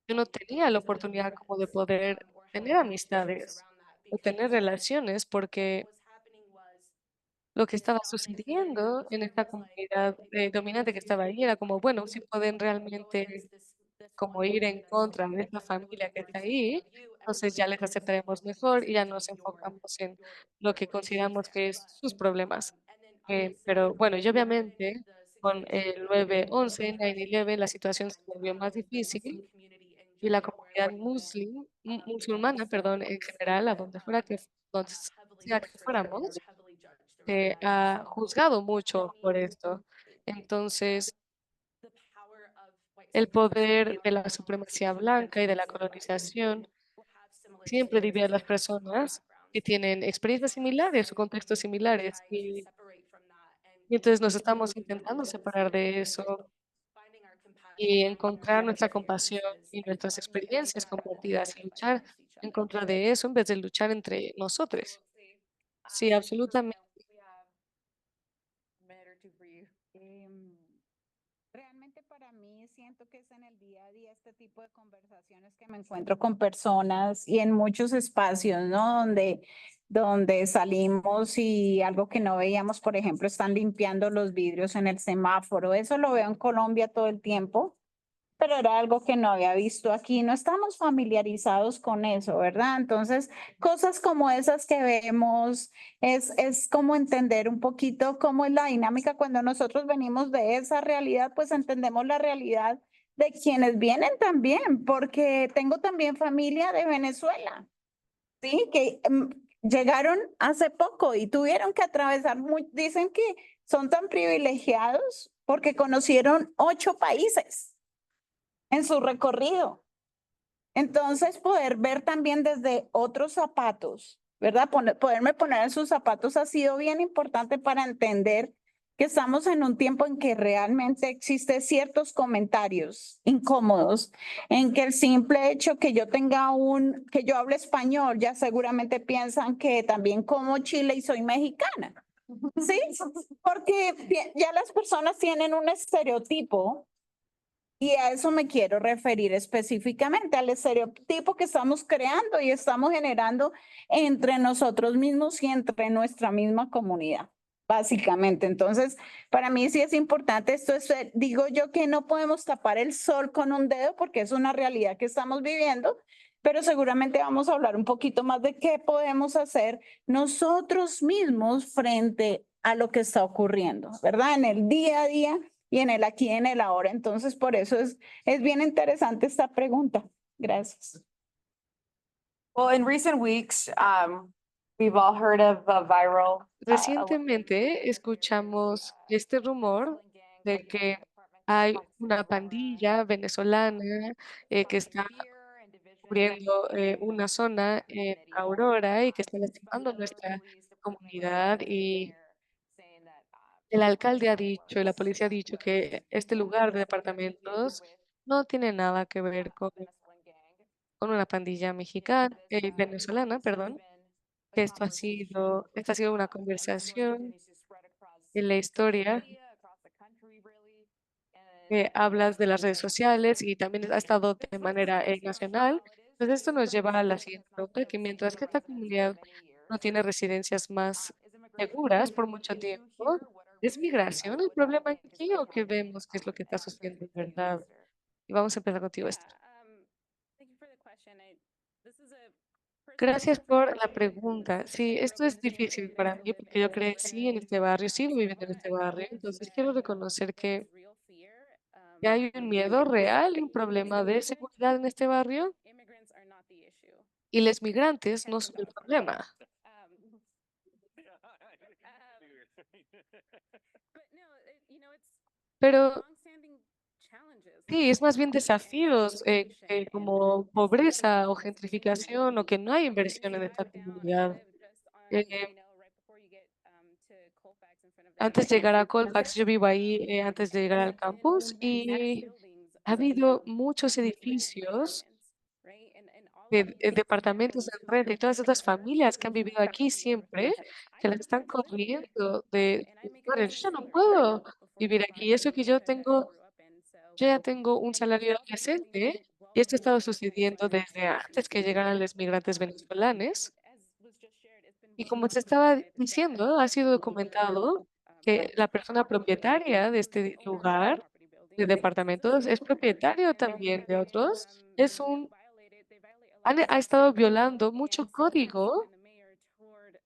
yo no tenía la oportunidad como de poder tener amistades o tener relaciones porque lo que estaba sucediendo en esta comunidad dominante que estaba ahí era como, bueno, si pueden realmente como ir en contra de esta familia que está ahí, entonces ya les aceptaremos mejor y ya nos enfocamos en lo que consideramos que es sus problemas. Pero bueno, y obviamente con el 9/11, 9/11, la situación se volvió más difícil y la comunidad musulmana, perdón, en general, a donde fuera donde sea que fuéramos, se ha juzgado mucho por esto. Entonces, el poder de la supremacía blanca y de la colonización siempre divide a las personas que tienen experiencias similares o contextos similares y entonces nos estamos intentando separar de eso y encontrar nuestra compasión y nuestras experiencias compartidas y luchar en contra de eso en vez de luchar entre nosotros. Sí, absolutamente. Em, Realmente para mí siento que es en el día a día este tipo de conversaciones que me encuentro con personas y en muchos espacios, ¿no? Donde salimos y algo que no veíamos, por ejemplo, están limpiando los vidrios en el semáforo. Eso lo veo en Colombia todo el tiempo, pero era algo que no había visto aquí. No estamos familiarizados con eso, ¿verdad? Entonces, cosas como esas que vemos, es como entender un poquito cómo es la dinámica cuando nosotros venimos de esa realidad, pues entendemos la realidad de quienes vienen también, porque tengo también familia de Venezuela, ¿sí? Que llegaron hace poco y tuvieron que atravesar, dicen que son tan privilegiados porque conocieron 8 países en su recorrido. Entonces, poder ver también desde otros zapatos, ¿verdad? Poderme poner en sus zapatos ha sido bien importante para entender que estamos en un tiempo en que realmente existen ciertos comentarios incómodos, en que el simple hecho que yo que yo hable español, ya seguramente piensan que también como chile y soy mexicana. Sí, porque ya las personas tienen un estereotipo y a eso me quiero referir específicamente, al estereotipo que estamos creando y estamos generando entre nosotros mismos y entre nuestra misma comunidad, básicamente. Entonces, para mí sí es importante esto, digo yo que no podemos tapar el sol con un dedo porque es una realidad que estamos viviendo, pero seguramente vamos a hablar un poquito más de qué podemos hacer nosotros mismos frente a lo que está ocurriendo, ¿verdad? En el día a día y en el aquí y en el ahora. Entonces, por eso es bien interesante esta pregunta. Gracias. Well, in recent weeks, we've all heard of a viral. Recientemente escuchamos este rumor de que hay una pandilla venezolana que está cubriendo una zona en Aurora y que está lastimando nuestra comunidad, y el alcalde ha dicho y la policía ha dicho que este lugar de departamentos no tiene nada que ver con una pandilla mexicana, venezolana, perdón, que esta ha sido una conversación en la historia que hablas de las redes sociales y también ha estado de manera nacional. Entonces esto nos lleva a la siguiente pregunta, que mientras que esta comunidad no tiene residencias más seguras por mucho tiempo, ¿es migración el problema aquí o qué vemos que es lo que está sucediendo en verdad? Y vamos a empezar contigo, Esther. Gracias por la pregunta. Sí, esto es difícil para mí porque yo crecí en este barrio, sigo viviendo en este barrio, entonces quiero reconocer que hay un miedo real y un problema de seguridad en este barrio y los migrantes no son el problema. Pero sí, es más bien desafíos como pobreza o gentrificación o que no hay inversión en esta comunidad. Eh, Antes de llegar a Colfax, yo vivo ahí antes de llegar al campus y ha habido muchos edificios de departamentos en renta y todas estas familias que han vivido aquí siempre, que las están corriendo de sus lugares. Yo ya no puedo vivir aquí. Eso que yo ya tengo un salario decente y esto ha estado sucediendo desde antes que llegaran los migrantes venezolanos. Y como se estaba diciendo, ha sido documentado que la persona propietaria de este lugar de departamentos es propietario también de otros. Ha estado violando mucho código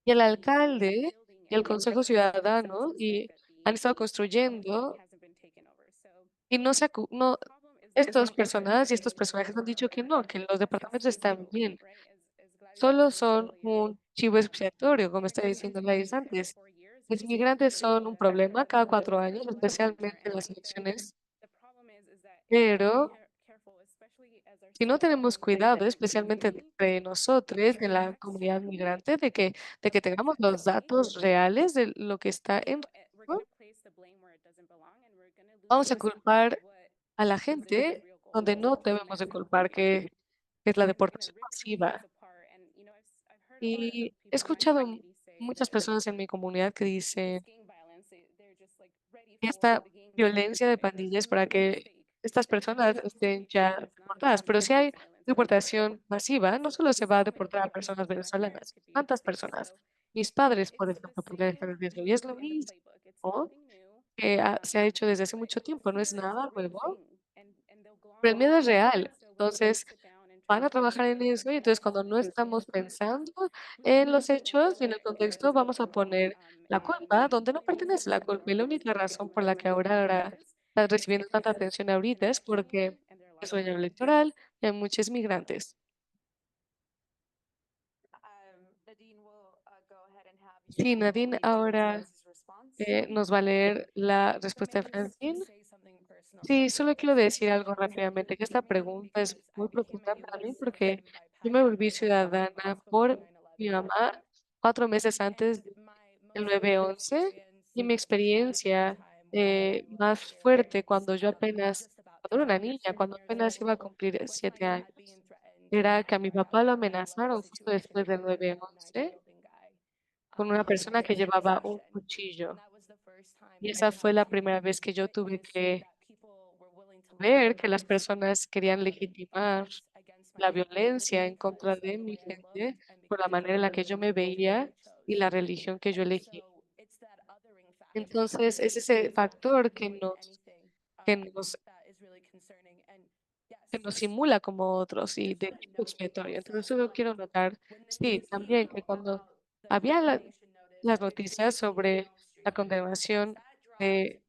y el alcalde y el Consejo Ciudadano y han estado construyendo y estas personas y estos personajes han dicho que no, que los departamentos están bien. Solo son un chivo expiatorio, como estaba diciendo Laís antes. Los inmigrantes son un problema cada 4 años, especialmente en las elecciones, pero si no tenemos cuidado, especialmente entre nosotros, de la comunidad migrante, de que tengamos los datos reales de lo que está en riesgo, vamos a culpar a la gente donde no debemos de culpar, que es la deportación masiva. Y he escuchado muchas personas en mi comunidad que dicen que esta violencia de pandillas para que estas personas estén ya deportadas. Pero si hay deportación masiva, no solo se va a deportar a personas venezolanas, ¿cuántas personas? Mis padres, por ejemplo, podrían estar en riesgo. Y es lo mismo que se ha hecho desde hace mucho tiempo, no es nada nuevo, pero el miedo es real. Entonces, van a trabajar en eso y entonces cuando no estamos pensando en los hechos y en el contexto, vamos a poner la culpa donde no pertenece la culpa. Y la única razón por la que ahora está recibiendo tanta atención ahorita es porque es un año electoral y hay muchos migrantes. Sí, Nadine ahora nos va a leer la respuesta de Francine. Sí, solo quiero decir algo rápidamente, que esta pregunta es muy profunda para mí porque yo me volví ciudadana por mi mamá 4 meses antes del 9/11 y mi experiencia más fuerte cuando era una niña, cuando apenas iba a cumplir 7 años, era que a mi papá lo amenazaron justo después del 9/11 con una persona que llevaba un cuchillo. Y esa fue la primera vez que yo tuve que ver que las personas querían legitimar la violencia en contra de mi gente por la manera en la que yo me veía y la religión que yo elegí. Entonces, es ese factor que nos, que nos simula como otros y de tipo expiatorio. Entonces, solo quiero notar, sí, también que cuando había las noticias sobre la condenación de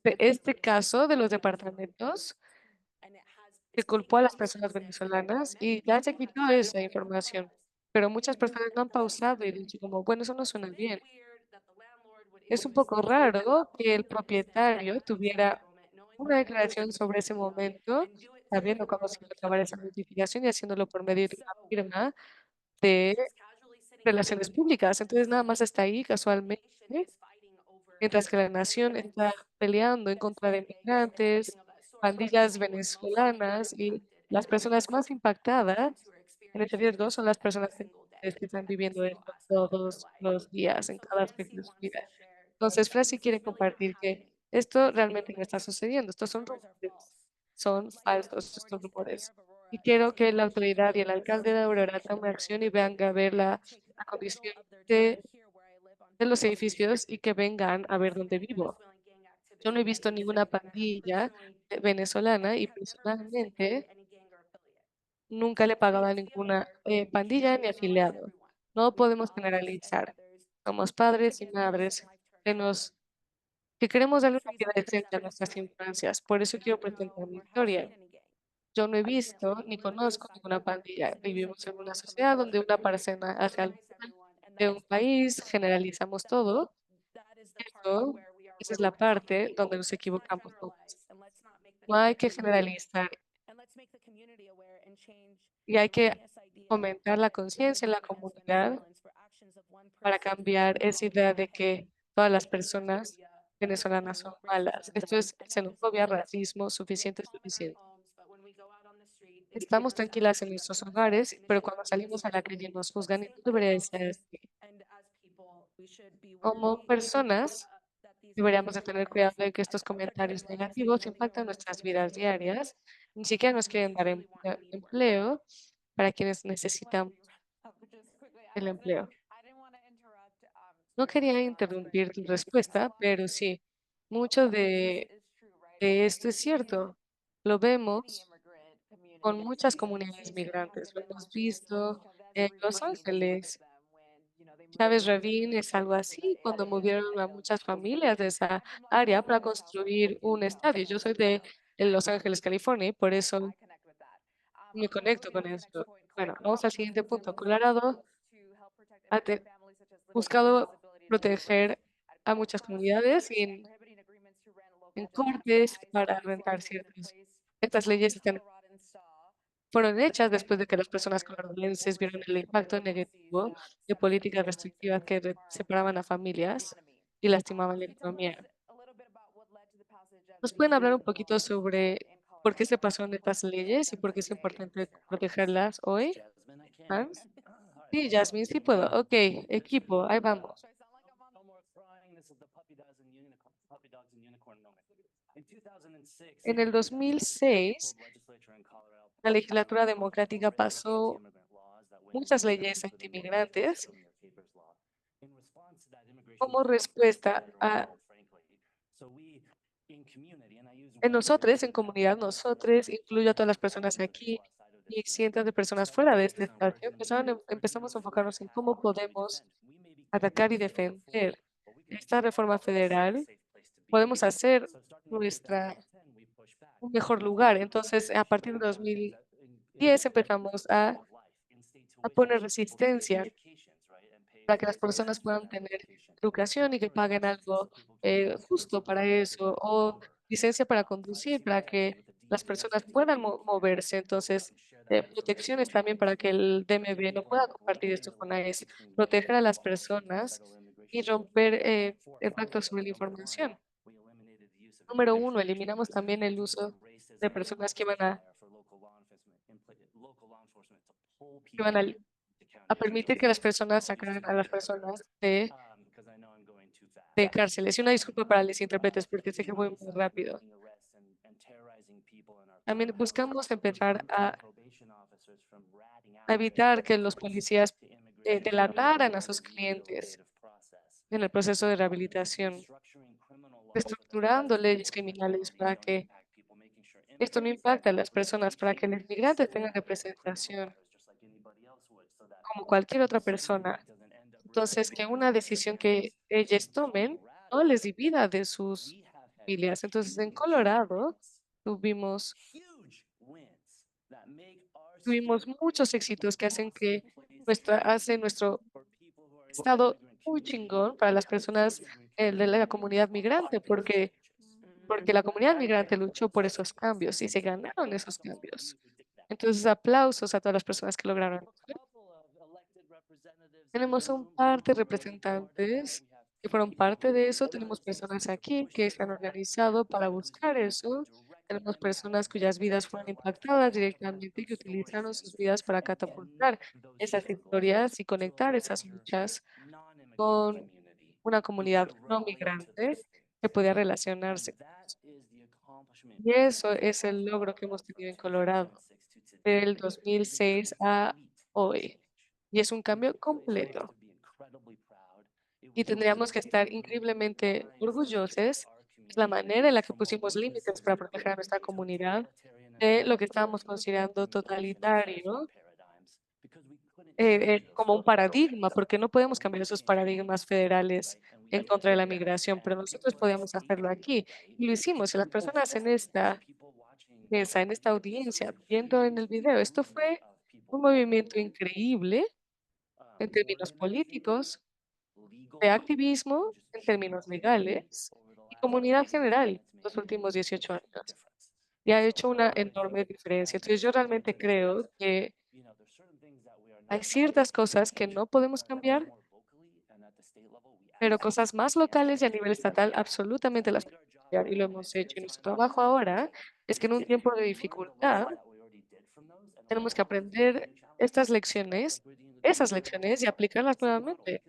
este caso de los departamentos, que culpó a las personas venezolanas y ya se quitó esa información, pero muchas personas no han pausado y dicho como, bueno, eso no suena bien. Es un poco raro que el propietario tuviera una declaración sobre ese momento, sabiendo cómo se iba a acabar esa notificación y haciéndolo por medio de una firma de relaciones públicas. Entonces nada más está ahí casualmente, mientras que la nación está peleando en contra de migrantes, pandillas venezolanas y las personas más impactadas en este riesgo son las personas que están viviendo esto todos los días, en cada aspecto de su vida. Entonces, Frasi quiere compartir que esto realmente no está sucediendo, estos son rumores, son falsos estos rumores. Y quiero que la autoridad y el alcalde de Aurora tomen acción y vengan a ver la condición de, de los edificios y que vengan a ver dónde vivo. Yo no he visto ninguna pandilla venezolana y personalmente nunca le he pagado a ninguna pandilla ni afiliado. No podemos generalizar. Somos padres y madres que queremos darle una vida decente a nuestras infancias. Por eso quiero presentar mi historia. Yo no he visto ni conozco ninguna pandilla. Vivimos en una sociedad donde una persona hace algo mal de un país, generalizamos todo. Eso, esa es la parte donde nos equivocamos todos. No hay que generalizar y hay que fomentar la conciencia en la comunidad para cambiar esa idea de que todas las personas venezolanas son malas. Esto es xenofobia, racismo, suficiente, suficiente. Estamos tranquilas en nuestros hogares, pero cuando salimos a la calle nos juzgan y no debería de ser así. Como personas, deberíamos de tener cuidado de que estos comentarios negativos impactan nuestras vidas diarias. Ni siquiera nos quieren dar empleo para quienes necesitan el empleo. No quería interrumpir tu respuesta, pero sí, mucho de esto es cierto. Lo vemos con muchas comunidades migrantes. Lo hemos visto en Los Ángeles. Chávez Ravine es algo así, cuando movieron a muchas familias de esa área para construir un estadio. Yo soy de Los Ángeles, California, y por eso me conecto con esto. Bueno, vamos al siguiente punto. Colorado ha buscado proteger a muchas comunidades y en cortes para rentar ciertas. Estas leyes fueron hechas después de que las personas coloradoenses vieron el impacto negativo de políticas restrictivas que separaban a familias y lastimaban la economía. ¿Nos pueden hablar un poquito sobre por qué se pasaron estas leyes y por qué es importante protegerlas hoy, Jasmine, I can. Hans? All right. Sí, Jasmine, sí puedo. Ok, equipo, ahí vamos. No more crying. This is the Puppy Dogs and Unicorn moment. In 2006, En el 2006, legislature in Colorado la legislatura democrática passed pasó anti-immigrant laws that went muchas into leyes effect for the antimigrantes Familiar Papers Law. In response to that, immigration como laws respuesta a overhauled, frankly. So we, in community, and I use en we nosotros, en here, comunidad, nosotros, incluyo a todas las personas aquí y cientos de personas fuera de este espacio, empezamos a enfocarnos en cómo podemos atacar y defender esta reforma federal, podemos hacer nuestra un mejor lugar. Entonces, a partir de 2010 empezamos a poner resistencia para que las personas puedan tener educación y que paguen algo justo para eso, o licencia para conducir, para que las personas puedan moverse. Entonces, protecciones también para que el DMV no pueda compartir esto con ICE, proteger a las personas y romper el pacto sobre la información. Número uno, eliminamos también el uso de personas que van a permitir que las personas sacaran a las personas de cárceles. Y una disculpa para los intérpretes porque sé que voy muy rápido. También buscamos empezar a evitar que los policías delataran a sus clientes en el proceso de rehabilitación, estructurando leyes criminales para que esto no impacte a las personas, para que los migrantes tengan representación como cualquier otra persona. Entonces, que una decisión que ellos tomen no les divida de sus familias. Entonces, en Colorado tuvimos muchos éxitos que hacen que nuestro estado muy chingón para las personas de la comunidad migrante, porque la comunidad migrante luchó por esos cambios y se ganaron esos cambios. Entonces, aplausos a todas las personas que lograron. Tenemos un par de representantes que fueron parte de eso. Tenemos personas aquí que se han organizado para buscar eso. Tenemos personas cuyas vidas fueron impactadas directamente y que utilizaron sus vidas para catapultar esas historias y conectar esas luchas con una comunidad no migrante que podía relacionarse. Y eso es el logro que hemos tenido en Colorado del 2006 a hoy. Y es un cambio completo. Y tendríamos que estar increíblemente orgullosos. Es la manera en la que pusimos límites para proteger a nuestra comunidad de lo que estábamos considerando totalitario como un paradigma, porque no podemos cambiar esos paradigmas federales en contra de la migración, pero nosotros podíamos hacerlo aquí y lo hicimos. Y las personas en esta mesa, en esta audiencia, viendo en el video, esto fue un movimiento increíble en términos políticos, de activismo, en términos legales y comunidad general los últimos 18 años. Y ha hecho una enorme diferencia. Entonces yo realmente creo que hay ciertas cosas que no podemos cambiar, pero cosas más locales y a nivel estatal absolutamente las podemos cambiar y lo hemos hecho. Y nuestro trabajo ahora es que en un tiempo de dificultad tenemos que aprender esas lecciones y aplicarlas nuevamente.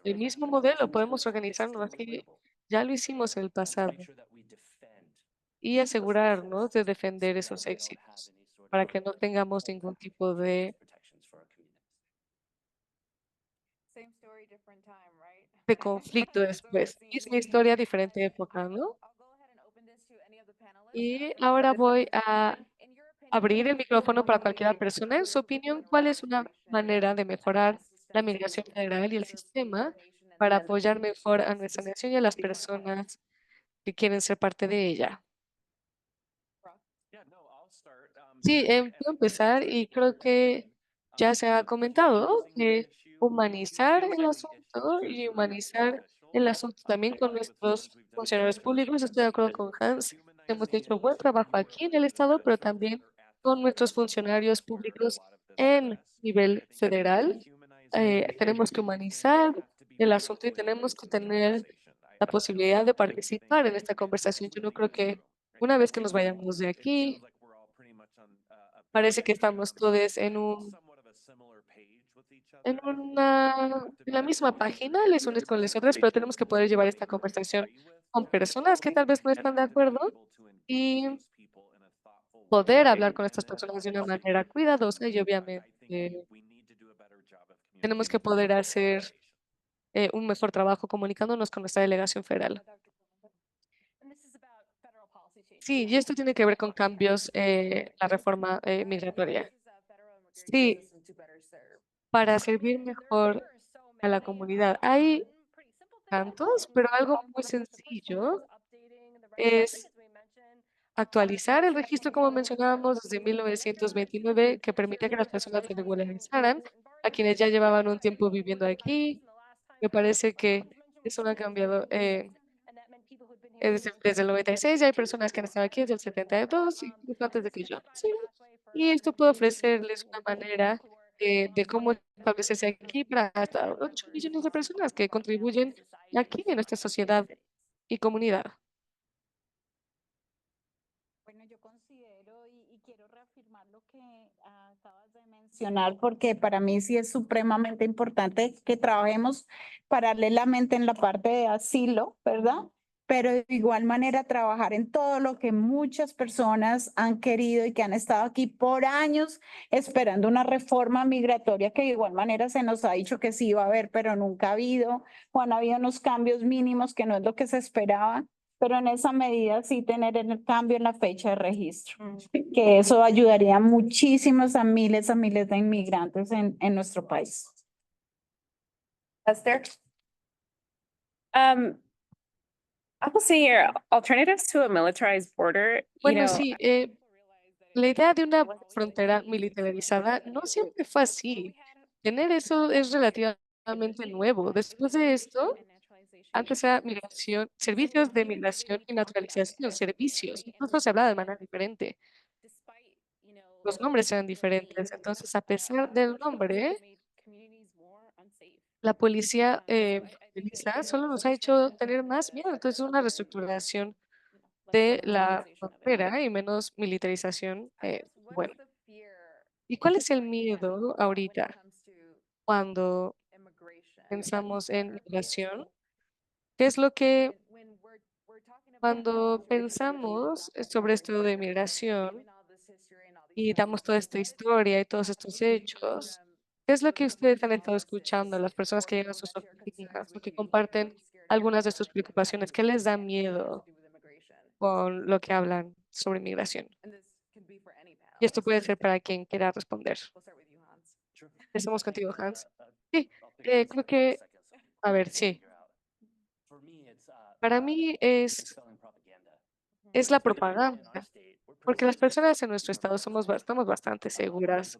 El mismo modelo, podemos organizarnos así, ya lo hicimos en el pasado, y asegurarnos de defender esos éxitos para que no tengamos ningún tipo de conflicto después. Es mi historia, diferente época, ¿no? Y ahora voy a abrir el micrófono para cualquier persona. En su opinión, ¿cuál es una manera de mejorar la migración federal y el sistema para apoyar mejor a nuestra nación y a las personas que quieren ser parte de ella? Sí, puedo empezar y creo que ya se ha comentado que humanizar el asunto y humanizar el asunto también con nuestros funcionarios públicos. Estoy de acuerdo con Hans. Hemos hecho buen trabajo aquí en el Estado, pero también con nuestros funcionarios públicos en nivel federal. Tenemos que humanizar el asunto y tenemos que tener la posibilidad de participar en esta conversación. Yo no creo que una vez que nos vayamos de aquí, parece que estamos todos en la misma página, les unes con las otras, pero tenemos que poder llevar esta conversación con personas que tal vez no están de acuerdo y poder hablar con estas personas de una manera cuidadosa y obviamente tenemos que poder hacer un mejor trabajo comunicándonos con nuestra delegación federal. Sí, y esto tiene que ver con cambios, la reforma migratoria. Sí, para servir mejor a la comunidad. Hay tantos, pero algo muy sencillo es actualizar el registro, como mencionábamos, desde 1929, que permitía que las personas se regularizaran, a quienes ya llevaban un tiempo viviendo aquí, Me parece que eso no ha cambiado desde el 96, y hay personas que han estado aquí desde el 72, incluso antes de que yo naciera. Y esto puede ofrecerles una manera de cómo establecerse aquí para hasta 8 millones de personas que contribuyen aquí en nuestra sociedad y comunidad. Bueno, yo considero y quiero reafirmar lo que acabas de mencionar, porque para mí sí es supremamente importante que trabajemos paralelamente en la parte de asilo, ¿verdad? Pero de igual manera trabajar en todo lo que muchas personas han querido y que han estado aquí por años esperando una reforma migratoria que de igual manera se nos ha dicho que sí iba a haber, pero nunca ha habido, o han habido unos cambios mínimos que no es lo que se esperaba. Pero en esa medida sí tener el cambio en la fecha de registro, que eso ayudaría muchísimos a miles de inmigrantes en nuestro país. Esther? I will say here, alternatives to a militarized border, Bueno, sí, la idea de una frontera militarizada no siempre fue así. Tener eso es relativamente nuevo. Después de esto, antes era migración, servicios de migración y naturalización, servicios. Incluso se hablaba de manera diferente. Los nombres eran diferentes. Entonces, a pesar del nombre, la policía fronteriza solo nos ha hecho tener más miedo. Entonces, una reestructuración de la frontera y menos militarización. Bueno, ¿y cuál es el miedo ahorita cuando pensamos en migración? ¿Qué es lo que cuando pensamos sobre esto de migración y damos toda esta historia y todos estos hechos? ¿Qué es lo que ustedes han estado escuchando, las personas que llegan a sus oficinas o que comparten algunas de sus preocupaciones? ¿Qué les da miedo con lo que hablan sobre migración? Y esto puede ser para quien quiera responder. Estamos contigo, Hans. Sí, creo que, a ver, sí. Para mí es la propaganda, porque las personas en nuestro estado estamos bastante seguras,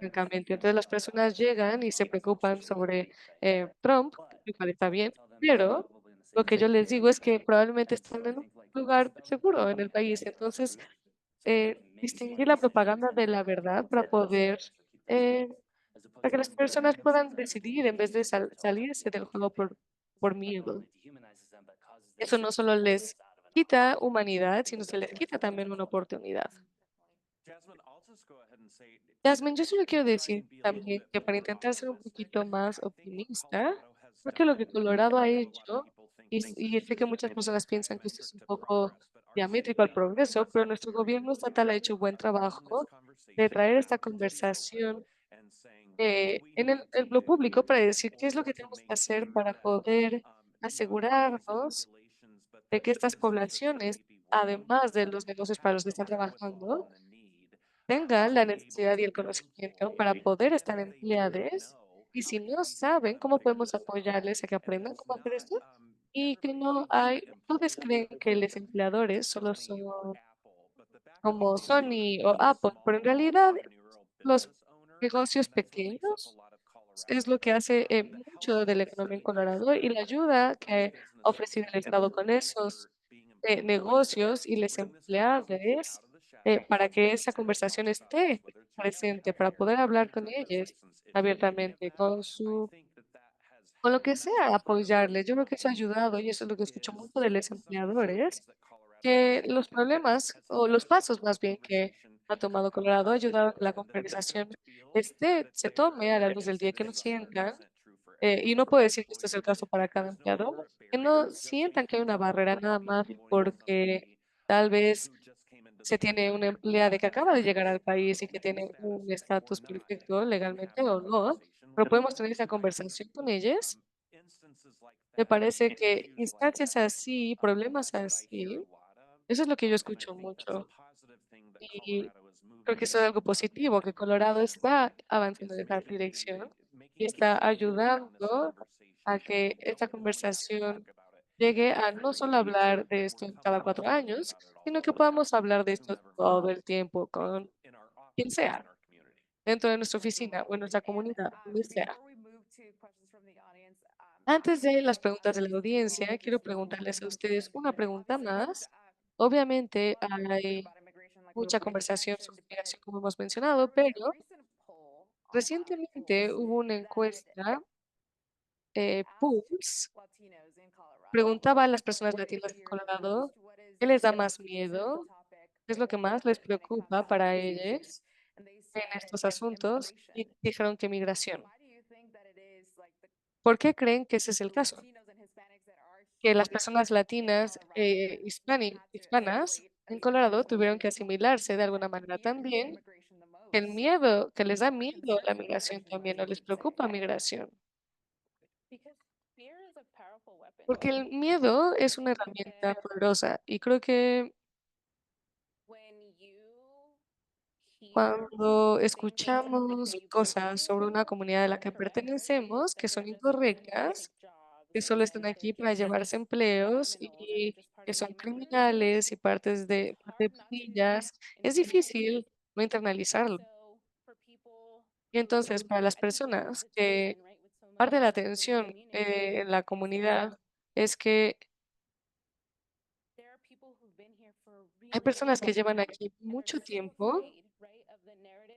francamente. Entonces las personas llegan y se preocupan sobre Trump, lo cual está bien, pero lo que yo les digo es que probablemente están en un lugar seguro en el país. Entonces, distinguir la propaganda de la verdad eh, para que las personas puedan decidir en vez de salirse del juego por miedo. Eso no solo les quita humanidad, sino se les quita también una oportunidad. Jasmine, yo solo quiero decir también que para intentar ser un poquito más optimista, creo que lo que Colorado ha hecho, y sé que muchas personas piensan que esto es un poco diamétrico al progreso, pero nuestro gobierno estatal ha hecho un buen trabajo de traer esta conversación en lo público para decir qué es lo que tenemos que hacer para poder asegurarnos de que estas poblaciones, además de los negocios para los que están trabajando, tengan la necesidad y el conocimiento para poder estar empleados. Y si no saben, ¿cómo podemos apoyarles a que aprendan cómo hacer esto? Y que no hay, todos creen que los empleadores solo son como Sony o Apple, pero en realidad los negocios pequeños es lo que hace mucho de la economía en Colorado, y la ayuda que ha ofrecido el Estado con esos negocios y los empleados para que esa conversación esté presente, para poder hablar con ellos abiertamente, con lo que sea, apoyarles. Yo creo que eso ha ayudado, y eso es lo que escucho mucho de los empleadores, que los problemas o los pasos más bien que ha tomado Colorado ha ayudado a que la conversación se tome a la luz del día, que no sientan, y no puedo decir que este es el caso para cada empleador, que no sientan que hay una barrera nada más porque tal vez se tiene una empleada que acaba de llegar al país y que tiene un estatus perfecto legalmente o no, pero podemos tener esa conversación con ellos. Me parece que instancias así, problemas así, eso es lo que yo escucho mucho. Y creo que eso es algo positivo, que Colorado está avanzando en esa dirección y está ayudando a que esta conversación llegue a no solo hablar de esto cada 4 años, sino que podamos hablar de esto todo el tiempo con quien sea, dentro de nuestra oficina o en nuestra comunidad, donde sea. Antes de las preguntas de la audiencia, quiero preguntarles a ustedes una pregunta más. Obviamente hay mucha conversación sobre migración, como hemos mencionado, pero recientemente hubo una encuesta, Pulse, preguntaba a las personas latinas en Colorado qué les da más miedo, qué es lo que más les preocupa para ellos en estos asuntos, y dijeron que migración. ¿Por qué creen que ese es el caso? Que las personas latinas hispanas en Colorado tuvieron que asimilarse de alguna manera también, que el miedo, que les da miedo la migración también, no les preocupa migración. Porque el miedo es una herramienta poderosa y creo que cuando escuchamos cosas sobre una comunidad a la que pertenecemos que son incorrectas, que solo están aquí para llevarse empleos y que son criminales y parte de pandillas, es difícil no internalizarlo. Y entonces, para las personas que parte de la atención en la comunidad es que hay personas que llevan aquí mucho tiempo,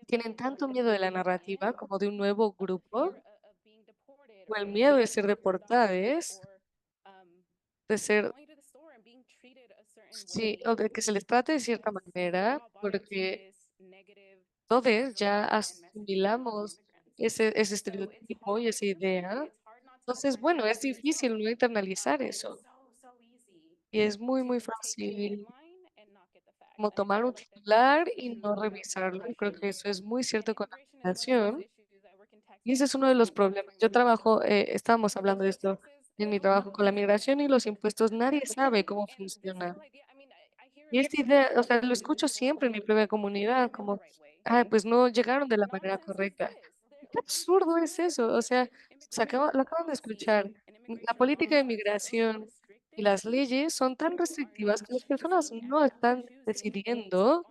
tienen tanto miedo de la narrativa como de un nuevo grupo, o el miedo de ser deportadas, de ser, sí, o de que se les trate de cierta manera, porque todos ya asimilamos ese estereotipo y esa idea. Entonces, bueno, es difícil no internalizar eso. Y es muy, muy fácil como tomar un titular y no revisarlo. Y creo que eso es muy cierto con la migración. Y ese es uno de los problemas. Yo trabajo, estábamos hablando de esto en mi trabajo con la migración y los impuestos. Nadie sabe cómo funciona. Y esta idea, o sea, lo escucho siempre en mi propia comunidad, como, ah, pues no llegaron de la manera correcta. Qué absurdo es eso. O sea, lo acaban de escuchar. La política de migración y las leyes son tan restrictivas que las personas no están decidiendo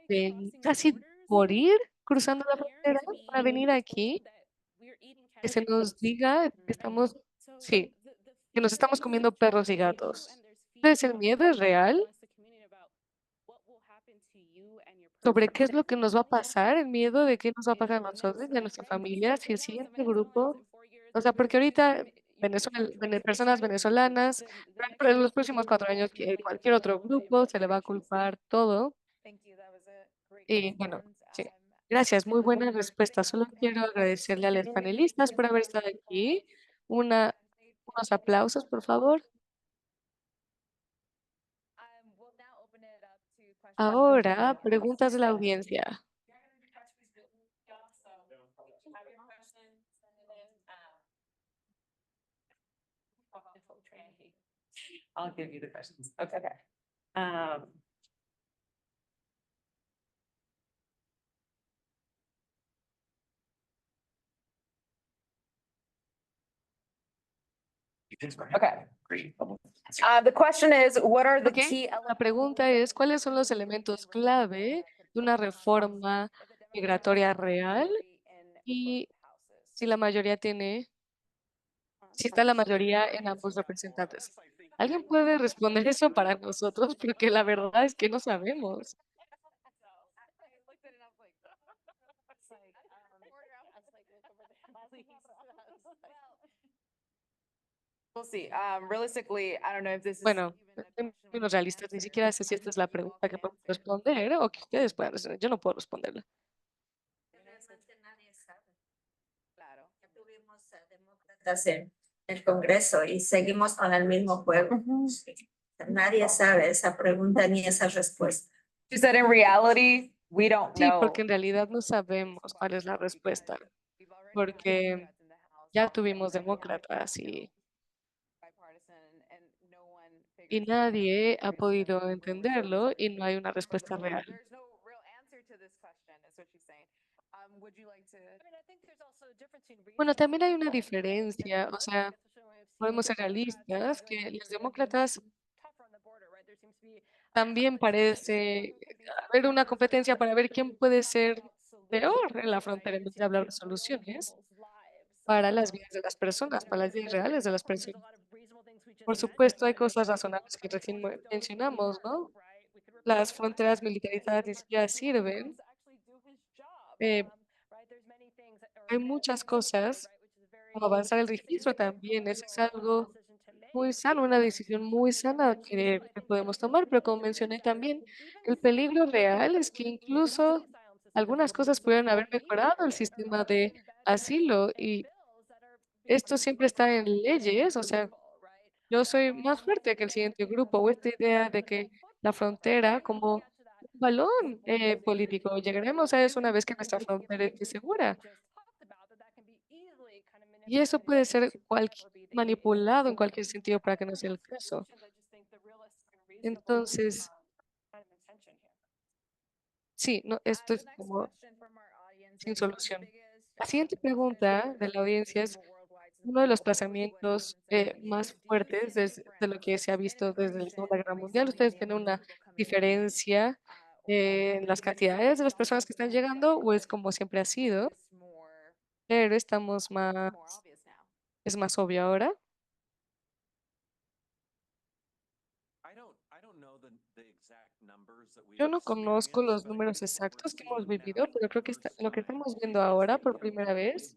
de casi morir cruzando la frontera para venir aquí, que se nos diga que estamos, sí, que nos estamos comiendo perros y gatos. Entonces, el miedo es real sobre qué es lo que nos va a pasar, el miedo de qué nos va a pasar a nosotros y a nuestra familia, si el siguiente grupo, o sea, porque ahorita personas venezolanas, pero en los próximos 4 años, que cualquier otro grupo se le va a culpar todo. Y bueno, sí. Gracias, muy buena respuesta. Solo quiero agradecerle a los panelistas por haber estado aquí. Una, unos aplausos, por favor. Ahora, preguntas de la audiencia. I'll give you the questions. Okay. Um, Okay. The question is, what are the Ok, key la pregunta es, ¿cuáles son los elementos clave de una reforma migratoria real? Y si la mayoría tiene, si está la mayoría en ambos representantes. ¿Alguien puede responder eso para nosotros? Porque la verdad es que no sabemos. We'll see. Realistically, I don't know if this is Bueno, even a en question we términos can realistas, ni answer, siquiera because sé si esta es la unfortunately, you all pregunta que can't podemos answer. responder o que ustedes puedan responder. Yo no puedo responderla. Claro. Tuvimos demócratas en el Congreso y seguimos con el mismo juego. Nadie sabe esa pregunta ni esa respuesta. She said in reality, we don't Sí, know. porque en realidad no sabemos cuál es la respuesta, porque ya tuvimos demócratas y nadie ha podido entenderlo y no hay una respuesta real. Bueno, también hay una diferencia, o sea, podemos ser realistas, que los demócratas también parece haber una competencia para ver quién puede ser peor en la frontera en vez de hablar de soluciones. para las vidas de las personas, para las vidas reales de las personas. Por supuesto, hay cosas razonables que recién mencionamos, ¿no? Las fronteras militarizadas ni siquiera sirven. Eh, hay muchas cosas, como avanzar el registro también, eso es algo muy sano, una decisión muy sana que podemos tomar, pero como mencioné también, el peligro real es que incluso algunas cosas pudieran haber mejorado el sistema de asilo y esto siempre está en leyes, o sea, yo soy más fuerte que el siguiente grupo, o esta idea de que la frontera como un balón político, llegaremos a eso una vez que nuestra frontera esté segura. Y eso puede ser manipulado en cualquier sentido para que no sea el caso. Entonces, sí, no, esto es como sin solución. La siguiente pregunta de la audiencia es uno de los plazamientos más fuertes de lo que se ha visto desde la Segunda Guerra Mundial. ¿Ustedes tienen una diferencia en las cantidades de las personas que están llegando o es como siempre ha sido? Pero estamos más, es más obvio ahora. Yo no conozco los números exactos que hemos vivido, pero creo que lo que estamos viendo ahora por primera vez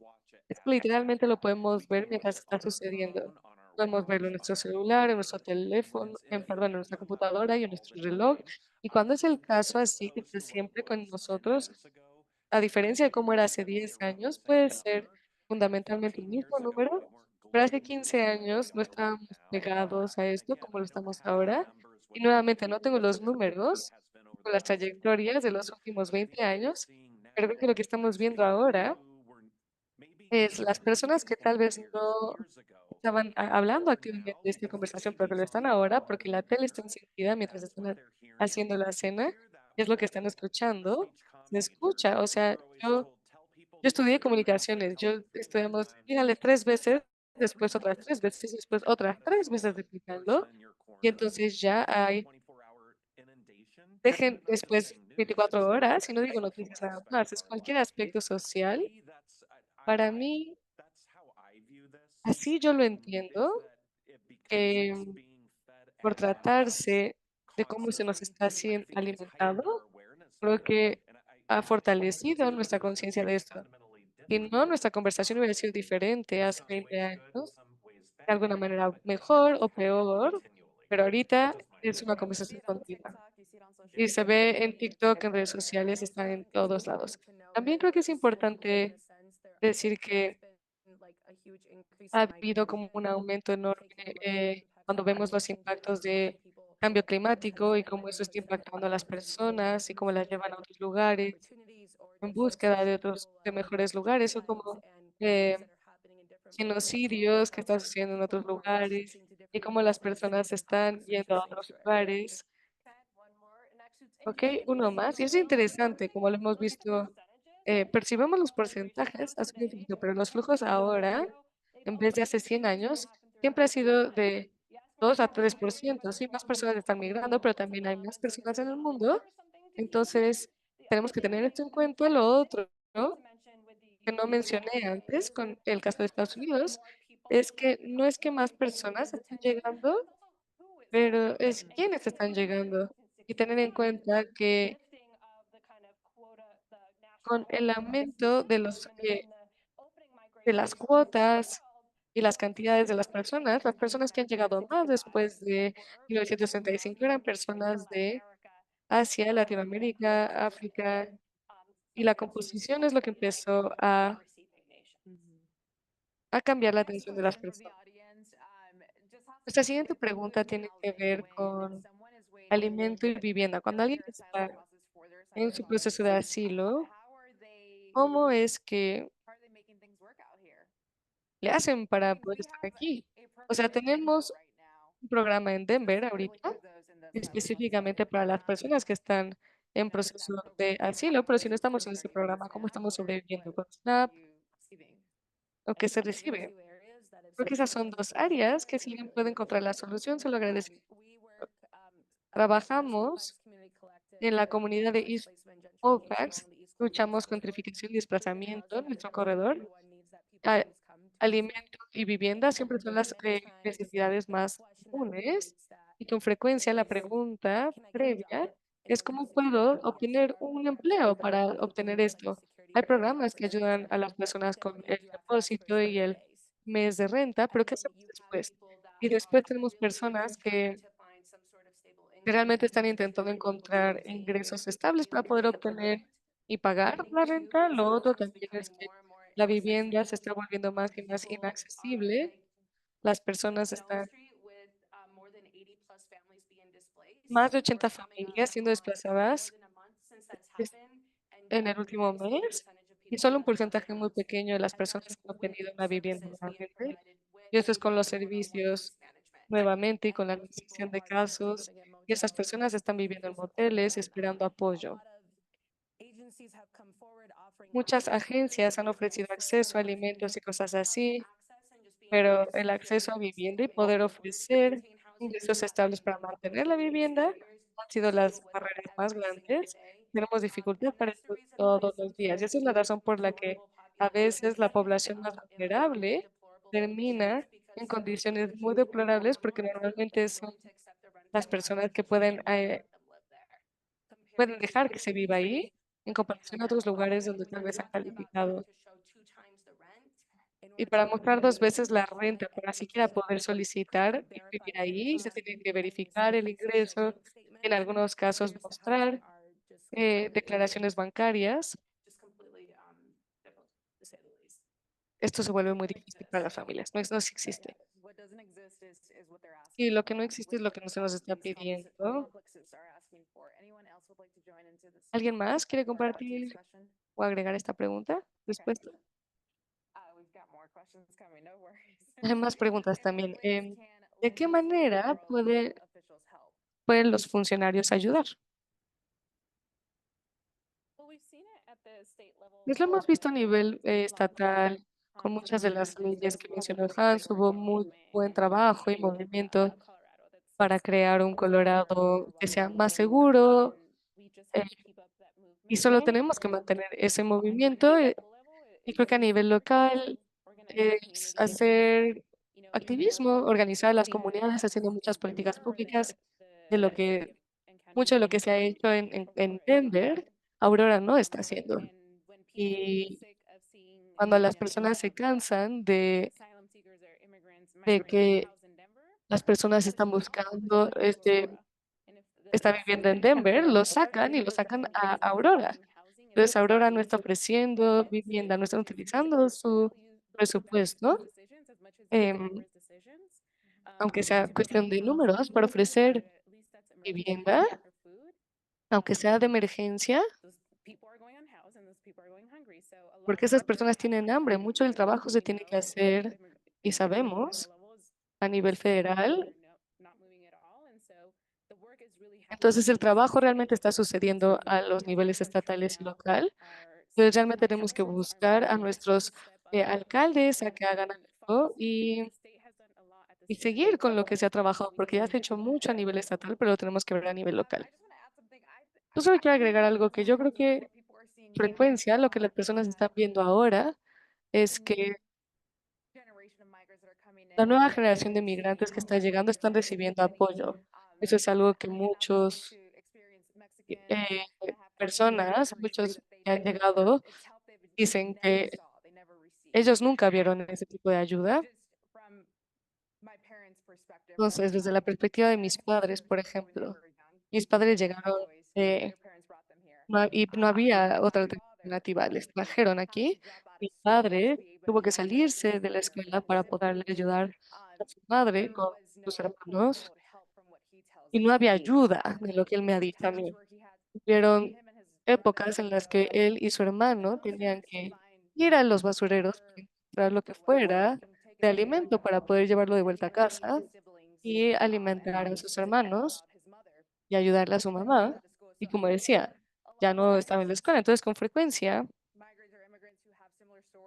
es que literalmente lo podemos ver mientras está sucediendo. Podemos verlo en nuestro celular, en nuestro teléfono, perdón, en nuestra computadora y en nuestro reloj. Y cuando es el caso así, que está siempre con nosotros, a diferencia de cómo era hace 10 años, puede ser fundamentalmente el mismo número, pero hace 15 años no estábamos pegados a esto como lo estamos ahora. Y nuevamente no tengo los números con las trayectorias de los últimos 20 años, pero creo que lo que estamos viendo ahora es las personas que tal vez no estaban hablando activamente de esta conversación, pero que lo están ahora porque la tele está encendida mientras están haciendo la cena, y es lo que están escuchando, se escucha, o sea, yo estudié comunicaciones, yo estudiamos, dígale 3 veces, después otras 3 veces, después otras 3 veces replicando, y entonces ya hay, dejen después 24 horas, y no digo noticias nada más, es cualquier aspecto social. Para mí, así yo lo entiendo, que por tratarse de cómo se nos está siendo alimentado, creo que ha fortalecido nuestra conciencia de esto. Si no, nuestra conversación hubiera sido diferente hace 20 años, de alguna manera mejor o peor, pero ahorita es una conversación continua. Y se ve en TikTok, en redes sociales, están en todos lados. También creo que es importante decir que ha habido como un aumento enorme cuando vemos los impactos de cambio climático y cómo eso está impactando a las personas y cómo las llevan a otros lugares en búsqueda de otros, de mejores lugares, o como eh, genocidios que están sucediendo en otros lugares y cómo las personas están yendo a otros lugares. Ok, uno más. Y es interesante, como lo hemos visto, percibimos los porcentajes hace un poquito, pero los flujos ahora, en vez de hace 100 años, siempre ha sido de 2 a 3%. Sí, más personas están migrando, pero también hay más personas en el mundo. Entonces, tenemos que tener esto en cuenta. Lo otro, ¿no?, que no mencioné antes con el caso de Estados Unidos, es que no es que más personas estén llegando, pero es quiénes están llegando. Y tener en cuenta que con el aumento de las cuotas y las cantidades de las personas que han llegado más después de 1965 eran personas de Asia, Latinoamérica, África, y la composición es lo que empezó a cambiar la atención de las personas. Nuestra siguiente pregunta tiene que ver con alimento y vivienda. Cuando alguien está en su proceso de asilo, ¿cómo es que le hacen para poder estar aquí? O sea, tenemos un programa en Denver ahorita, específicamente para las personas que están en proceso de asilo, pero si no estamos en ese programa, ¿cómo estamos sobreviviendo con SNAP o qué se recibe? Creo que esas son dos áreas que si alguien puede encontrar la solución, se lo agradezco. Trabajamos en la comunidad de East Colfax, luchamos con gentrificación y desplazamiento en nuestro corredor. alimento y vivienda siempre son las necesidades más comunes y con frecuencia la pregunta previa es cómo puedo obtener un empleo para obtener esto. Hay programas que ayudan a las personas con el depósito y el mes de renta, pero ¿qué hacemos después? Y después tenemos personas que realmente están intentando encontrar ingresos estables para poder obtener y pagar la renta. Lo otro también es que la vivienda se está volviendo más y más inaccesible. Las personas están, más de 80 familias siendo desplazadas es- en el último mes y solo un porcentaje muy pequeño de las personas han obtenido una vivienda nuevamente. Y esto es con los servicios nuevamente y con la administración de casos. Y esas personas están viviendo en moteles esperando apoyo. Muchas agencias han ofrecido acceso a alimentos y cosas así, pero el acceso a vivienda y poder ofrecer ingresos estables para mantener la vivienda han sido las barreras más grandes. Tenemos dificultad para esto todos los días y esa es la razón por la que a veces la población más vulnerable termina en condiciones muy deplorables porque normalmente son las personas que pueden dejar que se viva ahí en comparación a otros lugares donde tal vez han calificado. Y para mostrar 2 veces la renta, para siquiera poder solicitar y vivir ahí, se tiene que verificar el ingreso, en algunos casos mostrar declaraciones bancarias. Esto se vuelve muy difícil para las familias, no existe. Y lo que no existe es lo que no se nos está pidiendo. ¿Alguien más quiere compartir o agregar esta pregunta? Respuesta. Hay más preguntas también. ¿De qué manera pueden los funcionarios ayudar? Pues lo hemos visto a nivel estatal, con muchas de las leyes que mencionó Hans, hubo muy buen trabajo y movimiento para crear un Colorado que sea más seguro, eh, y solo tenemos que mantener ese movimiento. Y creo que a nivel local es hacer activismo, organizar las comunidades haciendo muchas políticas públicas de lo que, mucho de lo que se ha hecho en Denver, Aurora no está haciendo. Y cuando las personas se cansan de que las personas están buscando esta vivienda en Denver, lo sacan y lo sacan a Aurora. Entonces, Aurora no está ofreciendo vivienda, no está utilizando su presupuesto, em, aunque sea cuestión de números, para ofrecer vivienda, aunque sea de emergencia, porque esas personas tienen hambre. Mucho del trabajo se tiene que hacer, y sabemos, a nivel federal. Entonces, el trabajo realmente está sucediendo a los niveles estatales y local. Entonces, realmente tenemos que buscar a nuestros alcaldes a que hagan algo y seguir con lo que se ha trabajado, porque ya se ha hecho mucho a nivel estatal, pero lo tenemos que ver a nivel local. Yo solo quiero agregar algo que yo creo que frecuencia, lo que las personas están viendo ahora es que la nueva generación de migrantes que está llegando están recibiendo apoyo. Eso es algo que muchos personas, muchos que han llegado, dicen que ellos nunca vieron ese tipo de ayuda. Entonces, desde la perspectiva de mis padres, por ejemplo, mis padres llegaron y no había otra alternativa, les trajeron aquí. Mi padre tuvo que salirse de la escuela para poderle ayudar a su madre con sus hermanos y no había ayuda de lo que él me ha dicho a mí. Hubieron épocas en las que él y su hermano tenían que ir a los basureros para encontrar lo que fuera de alimento para poder llevarlo de vuelta a casa y alimentar a sus hermanos y ayudarle a su mamá. Y como decía, ya no estaba en la escuela, entonces con frecuencia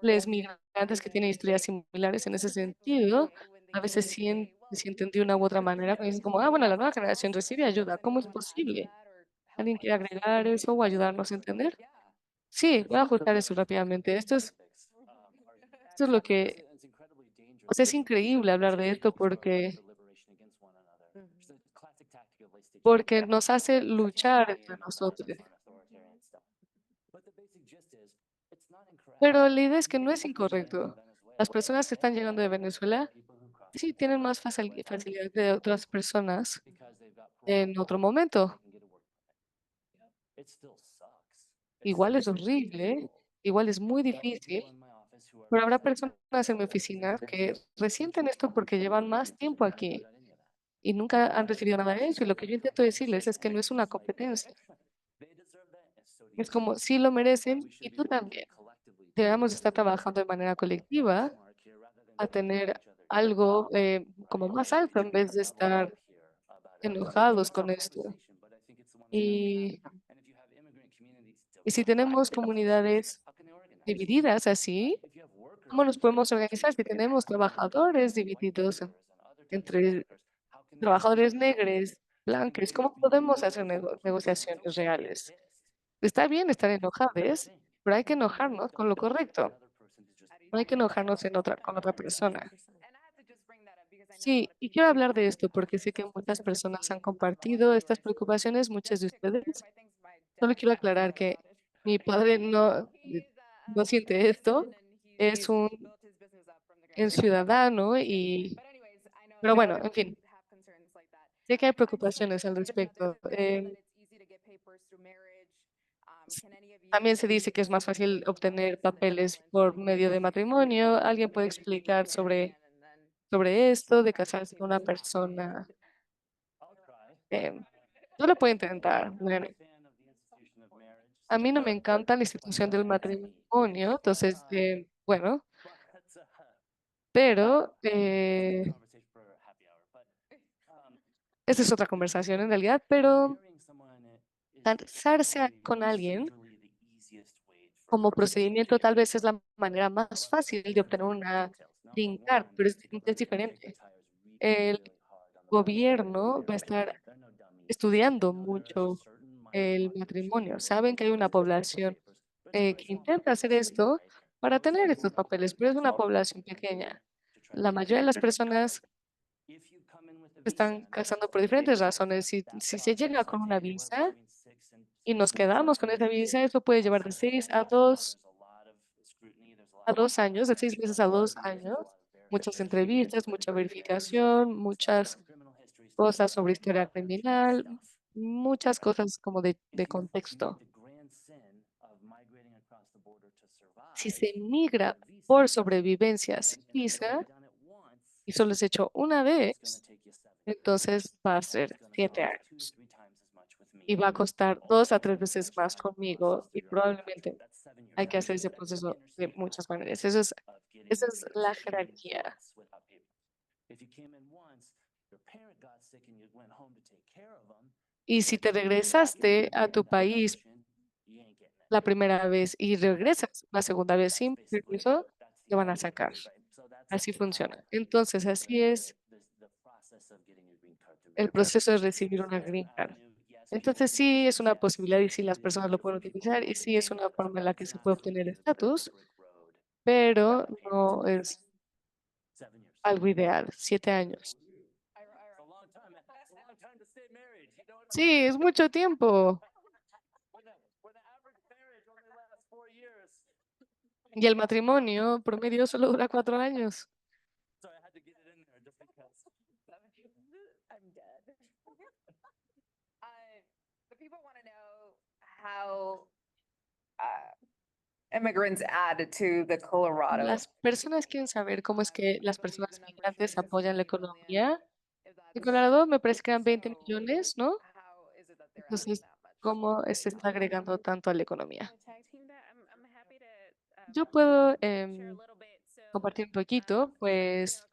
los migrantes que tienen historias similares en ese sentido, a veces se sienten de una u otra manera, porque dicen como, ah, bueno, la nueva generación recibe ayuda, ¿cómo es posible? ¿Alguien quiere agregar eso o ayudarnos a entender? Sí, voy a ajustar eso rápidamente. Esto es lo que O sea, es increíble hablar de esto porque nos hace luchar entre nosotros. Pero la idea es que no es incorrecto. Las personas que están llegando de Venezuela sí tienen más facilidad de otras personas en otro momento. Igual es horrible, igual es muy difícil, pero habrá personas en mi oficina que resienten esto porque llevan más tiempo aquí y nunca han recibido nada de eso. Y lo que yo intento decirles es que no es una competencia. Es como, sí lo merecen y tú también. Debemos estar trabajando de manera colectiva a tener algo como más alto en vez de estar enojados con esto. Y, y si tenemos comunidades divididas así, ¿cómo nos podemos organizar si tenemos trabajadores divididos entre trabajadores negros, blancos? ¿Cómo podemos hacer negociaciones reales? Está bien estar enojados, pero hay que enojarnos con lo correcto. No hay que enojarnos con otra persona. Sí, y quiero hablar de esto porque sé que muchas personas han compartido estas preocupaciones, muchos de ustedes. Solo quiero aclarar que mi padre no siente esto, es un ciudadano pero bueno, en fin, sé que hay preocupaciones al respecto. También se dice que es más fácil obtener papeles por medio de matrimonio. ¿Alguien puede explicar sobre esto, de casarse con una persona? No lo puedo intentar. Bueno, a mí no me encanta la institución del matrimonio, entonces, bueno, pero esa es otra conversación en realidad, pero casarse con alguien como procedimiento tal vez es la manera más fácil de obtener una green card, pero es diferente. El gobierno va a estar estudiando mucho el matrimonio. Saben que hay una población que intenta hacer esto para tener estos papeles, pero es una población pequeña. La mayoría de las personas se están casando por diferentes razones. Si se llega con una visa y nos quedamos con esa visa, eso puede llevar de 6 a 2 años, de 6 meses a 2 años. Muchas entrevistas, mucha verificación, muchas cosas sobre historia criminal, muchas cosas como de contexto. Si se migra por sobrevivencia sin visa y solo es hecho una vez, entonces va a ser 7 años y va a costar 2 a 3 veces más conmigo y probablemente hay que hacer ese proceso de muchas maneras. Esa es la jerarquía. Y si te regresaste a tu país la primera vez y regresas la segunda vez sin permiso, te van a sacar. Así funciona. Entonces, así es el proceso de recibir una green card. Entonces, sí es una posibilidad y sí las personas lo pueden utilizar y sí es una forma en la que se puede obtener estatus, pero no es algo ideal. 7 años. Sí, es mucho tiempo. Y el matrimonio promedio solo dura 4 años. I'm dead. The people want to know how Immigrants add to the Colorado. Las personas quieren saber cómo es que las personas migrantes apoyan la economía. En Colorado me parece que eran 20 millones, ¿no? Entonces, ¿cómo se está agregando tanto a la economía? Yo puedo compartir un poquito, pues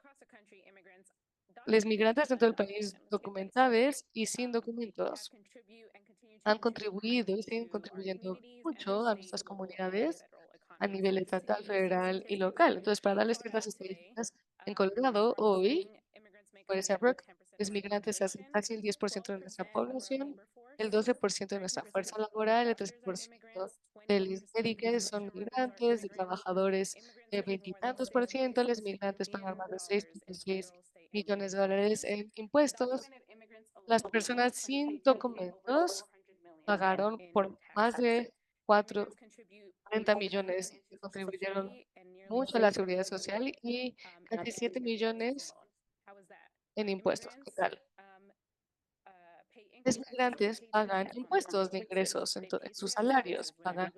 los migrantes dentro del país documentados y sin documentos han contribuido y siguen contribuyendo mucho a nuestras comunidades a nivel estatal, federal y local. Entonces, para darles ciertas estadísticas, en Colorado hoy, por ejemplo, los migrantes hacen casi el 10% de nuestra población, el 12% de nuestra fuerza laboral, el 13% los Medicare son migrantes, de trabajadores de veintitantos por ciento, los migrantes pagan más de 6.6 millones de dólares en impuestos. Las personas sin documentos pagaron por más de 40 millones que contribuyeron mucho a la seguridad social y casi 7 millones en impuestos. ¿Qué tal? Los migrantes pagan impuestos de ingresos en sus salarios, pagan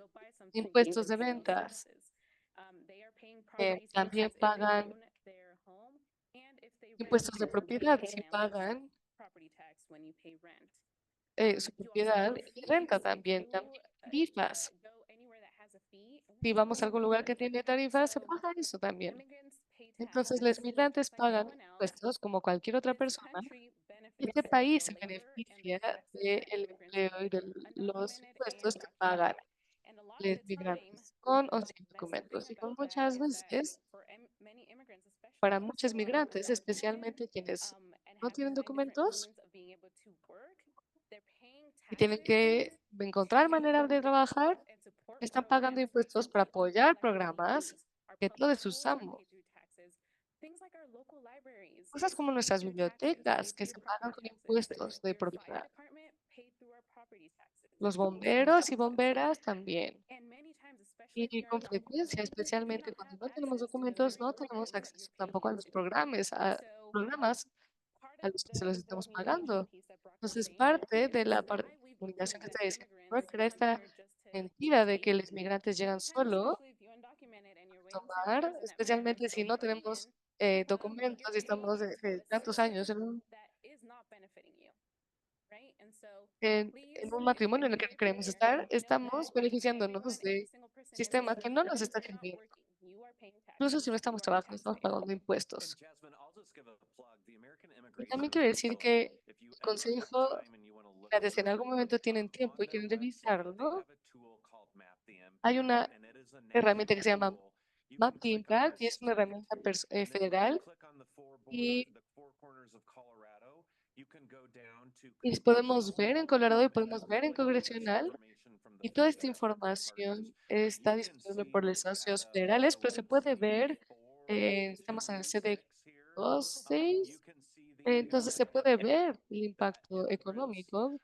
impuestos de ventas, también pagan impuestos de propiedad, si pagan su propiedad y renta también, tarifas. Si vamos a algún lugar que tiene tarifas, se paga eso también. Entonces, los migrantes pagan impuestos como cualquier otra persona. Este país se beneficia del empleo y de los impuestos que pagan los migrantes con o sin documentos. Y con muchas veces, para muchos migrantes, especialmente quienes no tienen documentos y tienen que encontrar maneras de trabajar, están pagando impuestos para apoyar programas que todos usamos. Cosas como nuestras bibliotecas que se pagan con impuestos de propiedad. Los bomberos y bomberas también. Y con frecuencia, especialmente cuando no tenemos documentos, no tenemos acceso tampoco a los programas a los que se los estamos pagando. Entonces, parte de la comunicación que está diciendo Burke era esta mentira de que los migrantes llegan solo a tomar, especialmente si no tenemos documentos y estamos de tantos años en un matrimonio en el que no queremos estar, estamos beneficiándonos de sistema que no nos está sirviendo. Incluso si no estamos trabajando, estamos pagando impuestos. Y también quiero decir que el consejo, si en algún momento tienen tiempo y quieren revisarlo, hay una herramienta que se llama Map the Impact y es una herramienta federal y podemos ver en Colorado y podemos ver en Congresional y toda esta información está disponible por los socios federales, pero se puede ver, estamos en el CD26, entonces se puede ver el impacto económico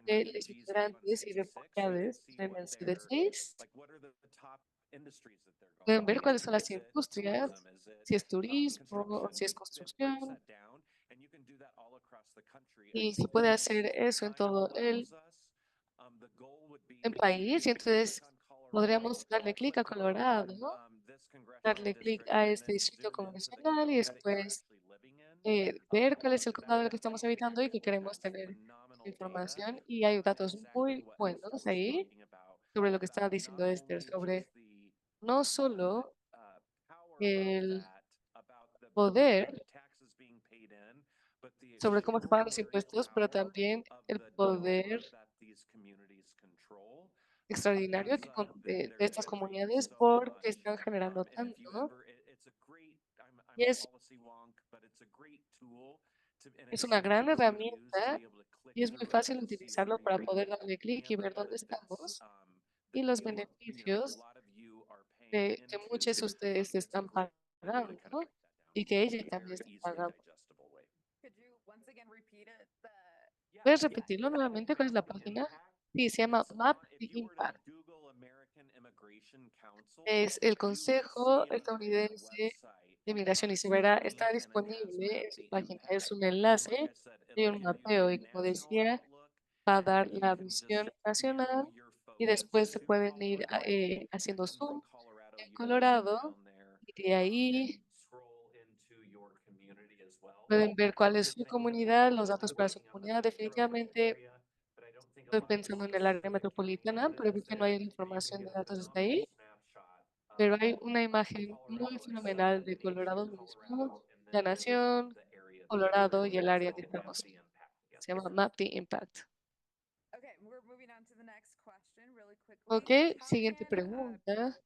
de los migrantes y refugiados en el CD6. Pueden ver cuáles son las industrias, si es turismo o si es construcción. Y se puede hacer eso en todo el país. Y entonces podríamos darle clic a Colorado, darle clic a este distrito congresional y después ver cuál es el condado al que estamos habitando y que queremos tener información. Y hay datos muy buenos ahí sobre lo que estaba diciendo Esther, sobre no solo el poder sobre cómo se pagan los impuestos, pero también el poder extraordinario de estas comunidades porque están generando tanto. Y es una gran herramienta y es muy fácil utilizarlo para poder darle clic y ver dónde estamos y los beneficios que muchos de ustedes están pagando y que ellos también están pagando. ¿Puedes repetirlo nuevamente? ¿Cuál es la página? Sí, se llama Map the Impact. Es el Consejo Estadounidense de Inmigración y se verá, está disponible en su página. Es un enlace de un mapeo y como decía, va a dar la visión nacional y después se pueden ir haciendo zoom en Colorado y de ahí pueden ver cuál es su comunidad, los datos para su comunidad. Definitivamente estoy pensando en el área metropolitana, pero vi que no hay información de datos hasta ahí. Pero hay una imagen muy fenomenal de Colorado mismo, la nación, Colorado y el área que estamos. Se llama Map the Impact. Ok, siguiente pregunta.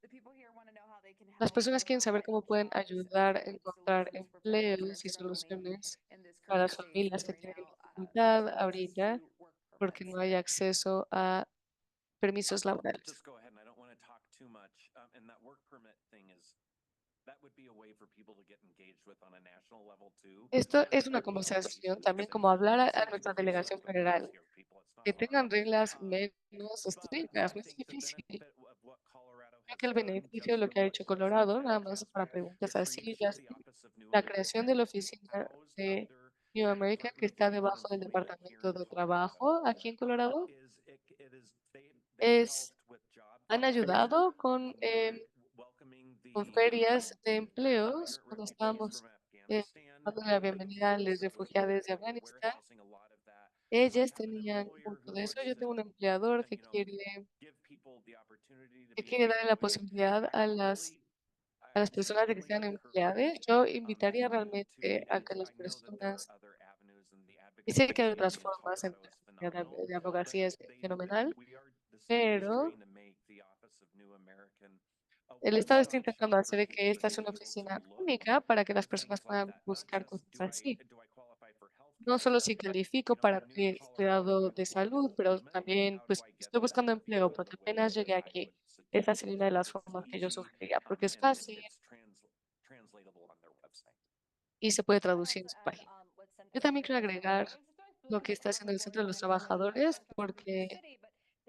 Las personas quieren saber cómo pueden ayudar a encontrar empleos y soluciones para las familias que tienen dificultad ahorita porque no hay acceso a permisos laborales. Esto es una conversación también como hablar a nuestra delegación federal, que tengan reglas menos estrictas, no es difícil. Creo que el beneficio de lo que ha hecho Colorado, nada más para preguntas así, la creación de la oficina de New America que está debajo del Departamento de Trabajo aquí en Colorado, han ayudado con ferias de empleos cuando estábamos dando la bienvenida a los refugiados de Afganistán. Ellas tenían mucho de eso. Yo tengo un empleador que quiere darle la posibilidad a las personas de que sean empleadas. Yo invitaría realmente a que las personas, y sé que hay otras formas de abogacía es fenomenal, pero el Estado está intentando hacer que esta sea una oficina única para que las personas puedan buscar cosas así. No solo si califico para cuidado de salud, pero también pues estoy buscando empleo porque apenas llegué aquí. Esa sería una de las formas que yo sugeriría, porque es fácil y se puede traducir en su página. Yo también quiero agregar lo que está haciendo el Centro de los Trabajadores, porque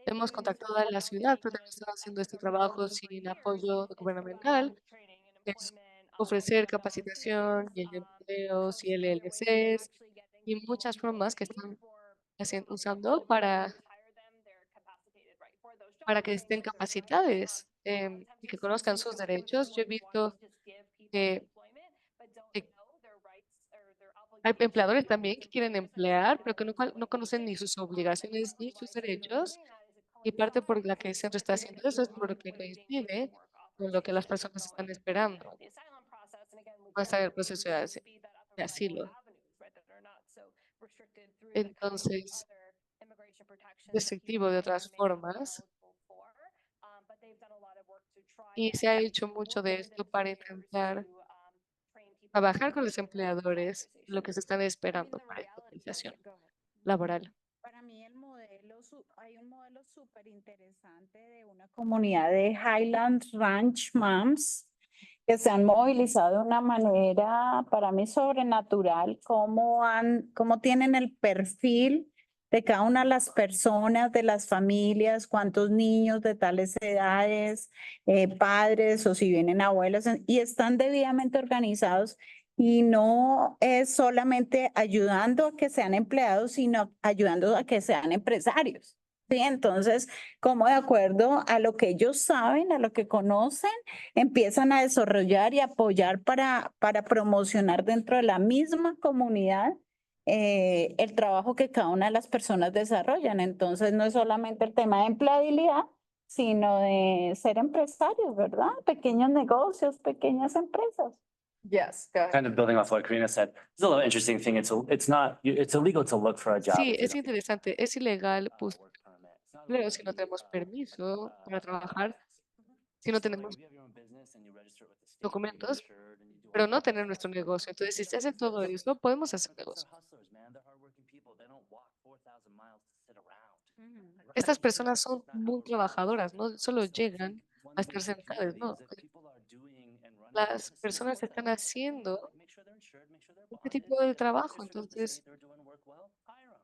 hemos contactado a la ciudad, pero también están haciendo este trabajo sin apoyo gubernamental, que es ofrecer capacitación y el empleos y LLCs y muchas formas que están usando para que estén capacitados y que conozcan sus derechos. Yo he visto que hay empleadores también que quieren emplear, pero que no conocen ni sus obligaciones ni sus derechos. Y parte por la que el centro está haciendo eso es por lo que coincide con lo que las personas están esperando. Va a estar el proceso de asilo. Entonces, restrictivo de otras formas. Y se ha hecho mucho de esto para intentar trabajar con los empleadores, lo que se están esperando para esta organización laboral. Para mí hay un modelo súper interesante de una comunidad de Highland Ranch Moms que se han movilizado de una manera para mí sobrenatural, cómo tienen el perfil de cada una de las personas, de las familias, cuántos niños de tales edades, padres o si vienen abuelos, y están debidamente organizados y no es solamente ayudando a que sean empleados, sino ayudando a que sean empresarios. Sí, entonces, como de acuerdo a lo que ellos saben, a lo que conocen, empiezan a desarrollar y apoyar para promocionar dentro de la misma comunidad el trabajo que cada una de las personas desarrollan. Entonces, no es solamente el tema de empleabilidad, sino de ser empresarios, ¿verdad? Pequeños negocios, pequeñas empresas. Yes, go ahead. Kind of building off what Karina said, it's a little interesting thing. It's illegal to look for a job. Sí, if you es don't interesante. Es ilegal have a buscar work permit. It's not empleo illegal si to no tenemos use, permiso para like, trabajar, si no so, like, tenemos if you have your own business and you register it with the state, you get documentos, insured and you do all pero that no stuff, tener nuestro that's legal. negocio. Entonces, si se hace todo eso, podemos hacer These are negocio. hustlers, man. They're hardworking people. They don't walk 4,000 miles to sit around. Estas Right? personas son It's not how muy it works. trabajadoras, no solo So, llegan one a of the estar basic sentadas, community no. is that people are doing and running Las businesses personas for están them. haciendo Make sure they're insured, make sure they're este bonded. tipo de If they're trabajo, registered with the entonces state, they're doing work well, hire 'em.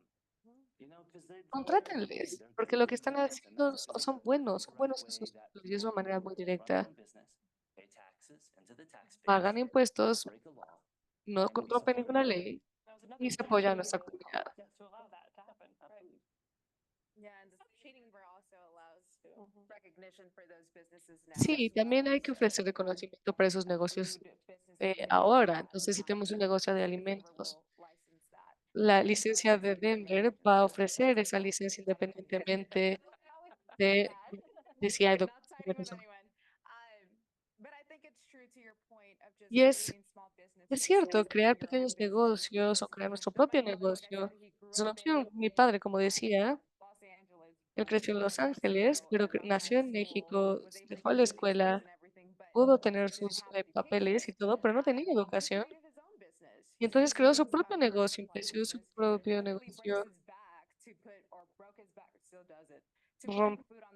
You know, 'cause they're contrátenles, they're porque good lo que están citizens, and haciendo that's son buenos en sus y es una manera muy directa. Pagan impuestos, no rompen ninguna ley y se apoyan a nuestra comunidad. Yeah, and the Shading Bar also allows recognition for those businesses now. Sí, as también well. hay que ofrecer reconocimiento para esos negocios Businesses ahora. Entonces, si tenemos un negocio de alimentos, la licencia de Denver va a ofrecer esa licencia independientemente de si hay documentación. Y es cierto, crear pequeños negocios o crear nuestro propio negocio es una opción. Mi padre, como decía, él creció en Los Ángeles, pero nació en México, se fue a la escuela, pudo tener sus papeles y todo, pero no tenía educación. Y entonces creó su propio negocio, empezó su propio negocio.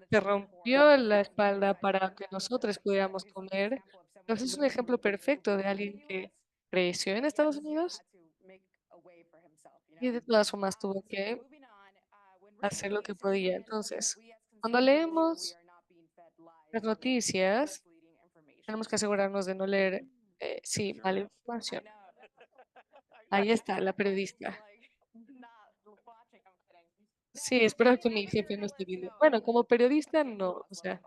se rompió la espalda para que nosotros pudiéramos comer. Entonces es un ejemplo perfecto de alguien que creció en Estados Unidos y de todas formas tuvo que hacer lo que podía. Entonces, cuando leemos las noticias, tenemos que asegurarnos de no leer, sí, mala información. Ahí está, la periodista. Sí, espero que mi jefe no esté viendo. Bueno, como periodista no, o sea,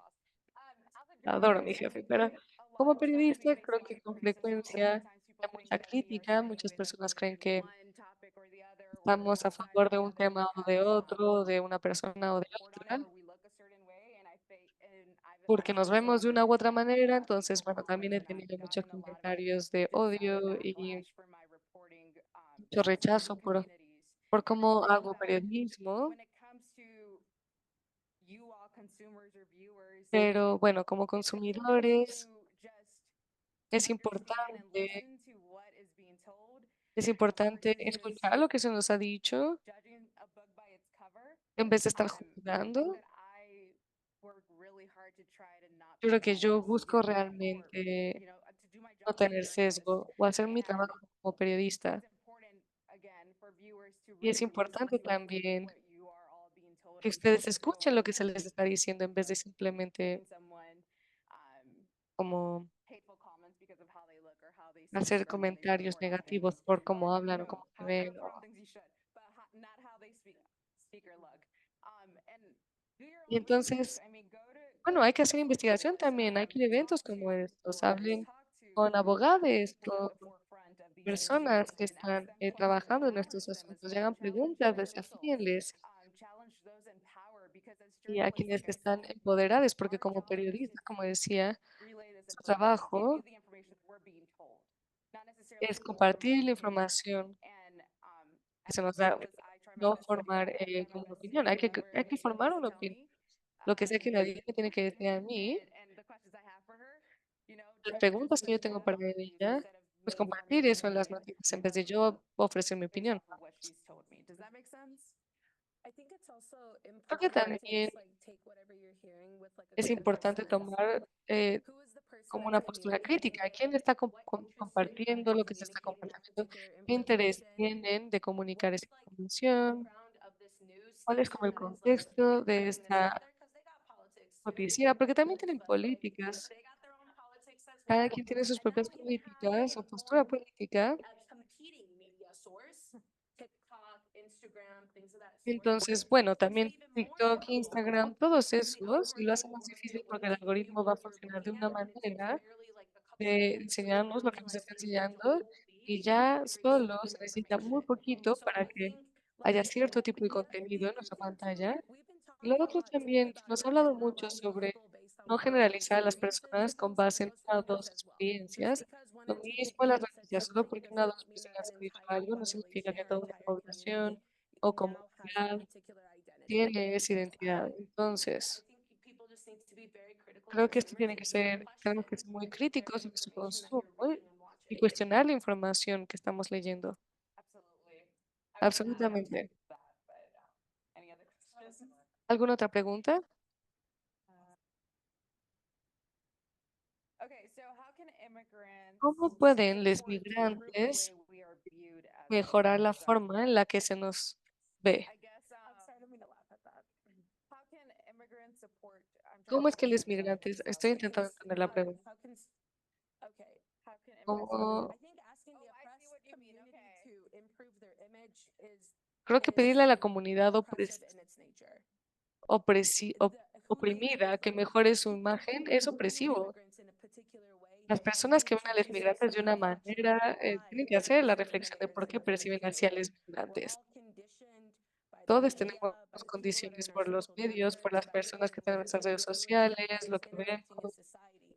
adoro a mi jefe, pero como periodista creo que con frecuencia hay mucha crítica, muchas personas creen que estamos a favor de un tema o de otro, de una persona o de otra, porque nos vemos de una u otra manera, entonces, bueno, también he tenido muchos comentarios de odio y mucho rechazo por cómo hago periodismo, pero bueno, como consumidores es importante, es importante escuchar lo que se nos ha dicho en vez de estar juzgando. Yo creo que yo busco realmente no tener sesgo o hacer mi trabajo como periodista. Y es importante también que ustedes escuchen lo que se les está diciendo en vez de simplemente como hacer comentarios negativos por cómo hablan o cómo se ven. Y entonces, bueno, hay que hacer investigación también, hay que ir a eventos como estos, hablen con abogados, con personas que están trabajando en estos asuntos, y hagan preguntas, desafíenles y a quienes están empoderados, porque como periodista, como decía, su trabajo es compartir la información que se nos da, no formar como una opinión. Hay que formar una opinión. Lo que sea que nadie me tiene que decir a mí, las preguntas que yo tengo para ella, pues compartir eso en las noticias en vez de yo ofrecer mi opinión. Creo que también es importante tomar como una postura crítica. ¿Quién está compartiendo lo que se está compartiendo? ¿Qué interés tienen de comunicar esa información? ¿Cuál es como el contexto de esta noticia? Porque también tienen políticas. Cada quien tiene sus propias políticas o postura política. Entonces, bueno, también TikTok, Instagram, todos esos, y lo hace más difícil porque el algoritmo va a funcionar de una manera de enseñarnos lo que nos está enseñando y ya solo se necesita muy poquito para que haya cierto tipo de contenido en nuestra pantalla. Y lo otro también, nos ha hablado mucho sobre no generalizar a las personas con base en una o dos experiencias. Lo mismo las noticias, solo porque una o dos personas han dicho algo no significa que toda una población o comunidad tiene esa identidad. Entonces, creo que esto tiene que ser, tenemos que ser muy críticos en su consumo y cuestionar la información que estamos leyendo. Absolutamente. ¿Alguna otra pregunta? ¿Cómo pueden los migrantes mejorar la forma en la que se nos ve? ¿Cómo es que los migrantes, estoy intentando entender la pregunta, cómo, creo que pedirle a la comunidad oprimida que mejore su imagen es opresivo. Las personas que ven a los migrantes de una manera tienen que hacer la reflexión de por qué perciben así a los migrantes. Todos tenemos condiciones por los medios, por las personas que tienen nuestras redes sociales, lo que vemos,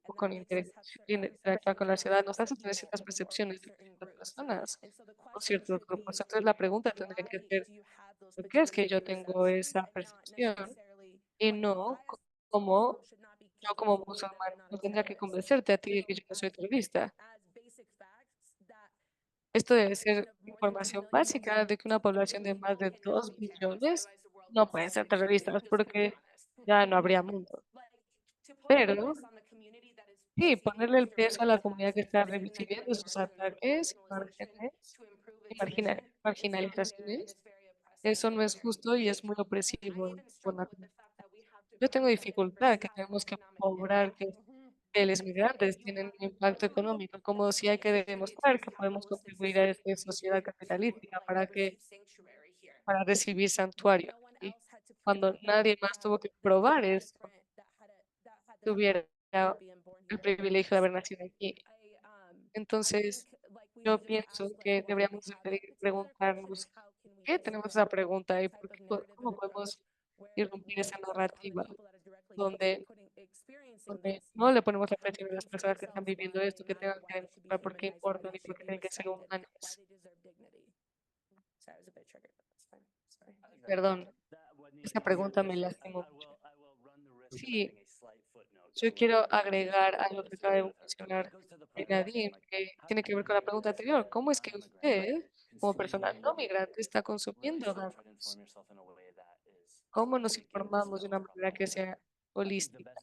o con interactuar con la ciudad, nos hace tener ciertas percepciones de ciertas personas o ciertos grupos. Entonces la pregunta tendría que ser, ¿por qué es que yo tengo esa percepción y no como yo como musulmán no tendría que convencerte a ti de que yo no soy terrorista? Esto debe ser información básica de que una población de más de 2 billones no pueden ser terroristas porque ya no habría mundo. Pero sí, ponerle el peso a la comunidad que está recibiendo esos ataques, márgenes y marginalizaciones, eso no es justo y es muy opresivo con la comunidad. Yo tengo dificultad que tenemos que cobrar que los migrantes tienen un impacto económico, como si hay que demostrar que podemos contribuir a esta sociedad capitalística para recibir santuario. Y cuando nadie más tuvo que probar eso, tuviera el privilegio de haber nacido aquí. Entonces, yo pienso que deberíamos preguntarnos por qué tenemos esa pregunta y cómo podemos irrumpir esa narrativa donde no le ponemos la presión a las personas que están viviendo esto, que tengan que demostrar por qué importan y por qué tienen que ser humanos. Perdón, esa pregunta me lastimó mucho. Sí, yo quiero agregar a lo que acaba de mencionar Nadine, que tiene que ver con la pregunta anterior. ¿Cómo es que usted, como persona no migrante, está consumiendo datos? ¿Cómo nos informamos de una manera que sea holística?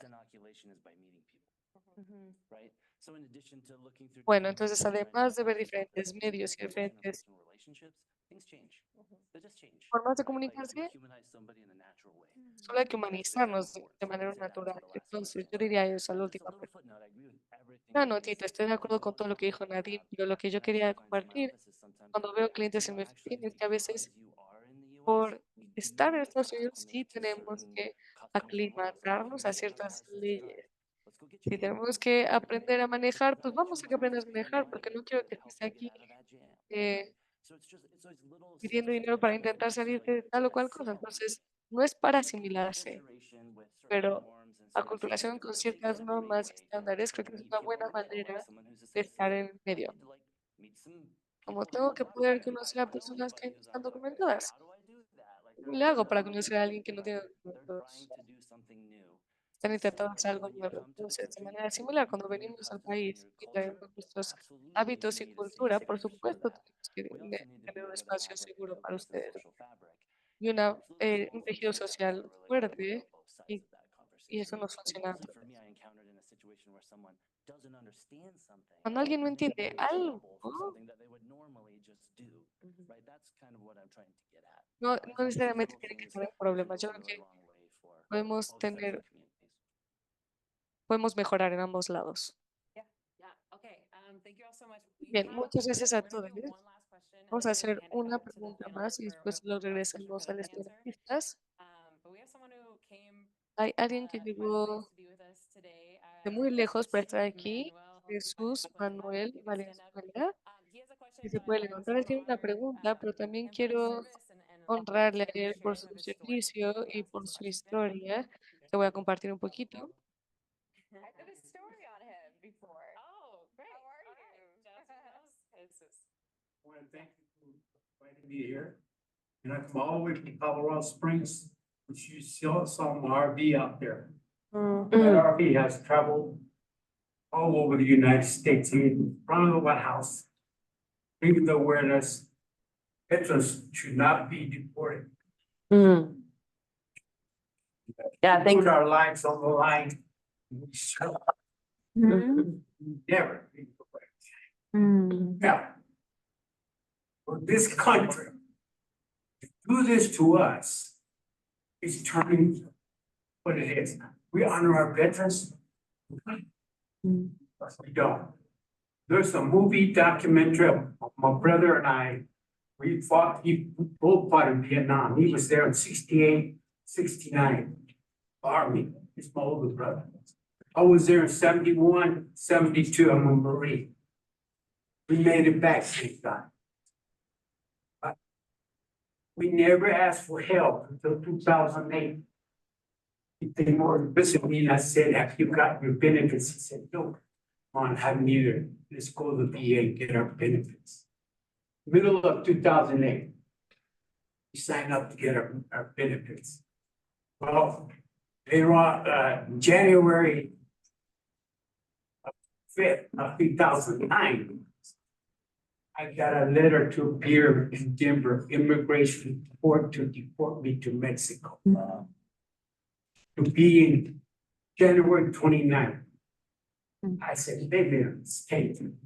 Bueno, entonces además de ver diferentes medios y diferentes formas de comunicarse, solo hay que humanizarnos de manera natural. Entonces, yo diría eso a la última pregunta. Una notita, estoy de acuerdo con todo lo que dijo Nadine, pero lo que yo quería compartir cuando veo clientes en mi oficina es que a veces por estar en Estados Unidos sí tenemos que aclimatarnos a ciertas leyes. Si tenemos que aprender a manejar, pues vamos a que aprendas a manejar, porque no quiero que estés aquí eh, pidiendo dinero para intentar salir de tal o cual cosa. Entonces, no es para asimilarse, pero aculturación con ciertas normas y estándares creo que es una buena manera de estar en el medio. Como tengo que poder conocer a personas que no están documentadas. ¿Cómo le hago para conocer a alguien que no tiene documentos? Están intentando hacer algo nuevo. Entonces, de manera similar, cuando venimos al país y traemos nuestros hábitos y cultura, por supuesto, tenemos que tener un espacio seguro para ustedes y un tejido social fuerte y eso nos funciona a todos. Cuando alguien no entiende algo, no necesariamente tiene que tener problemas. Yo creo que podemos podemos mejorar en ambos lados. Bien, muchas gracias a todos. Vamos a hacer una pregunta más y después lo regresamos a las entrevistas. Hay alguien que llegó de muy lejos para estar aquí, Jesús Manuel Valenzuela, y se puede levantar. Él tiene una pregunta, pero también quiero honrarle a él por su servicio y por su historia. Te voy a compartir un poquito. I want to thank you for inviting me here. And I come all the way from Colorado Springs, which you saw my RV out there. That RV has traveled all over the United States, in front of the White House. Even though awareness, veterans should not be deported. Yeah, Put our lives on the line. We shall never be deported. Now, for this country to do this to us is turning what it is. We honor our veterans. We don't. There's a movie documentary of my brother and I. We both fought in Vietnam. He was there in 68, 69, Army. He's my older brother. I was there in 71, 72. I'm a Marine. We made it back, thank God. We never asked for help until 2008. They more visited me and I said, have you got your benefits? He said, no, I haven't either. Let's go to the VA and get our benefits. Middle of 2008, we signed up to get our benefits. Well, later on, January 5th of 2009, I got a letter to appear in Denver, immigration court to deport me to Mexico. to be in January 29th. I said, maybe it's taken.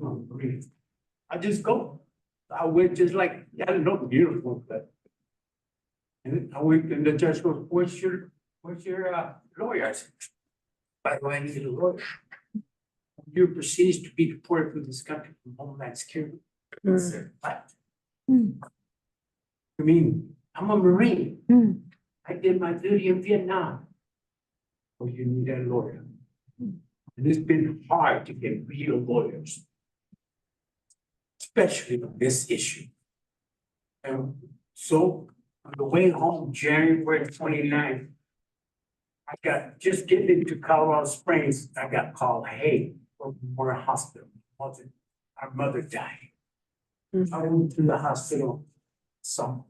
I just go. I went just like, I don't know, beautiful, but. And I went, and the judge goes, where's your lawyer? I said, why do I need a lawyer? You're proceeds to be deported from this country from Homeland Security. I said, what? I mean, I'm a Marine. I did my duty in Vietnam. Oh, you need a lawyer. And it's been hard to get real lawyers, especially on this issue. And so on the way home, January 29th, I got, just getting into Colorado Springs, I got called, hey, we're a hospital. Our mother died. I went to the hospital, so.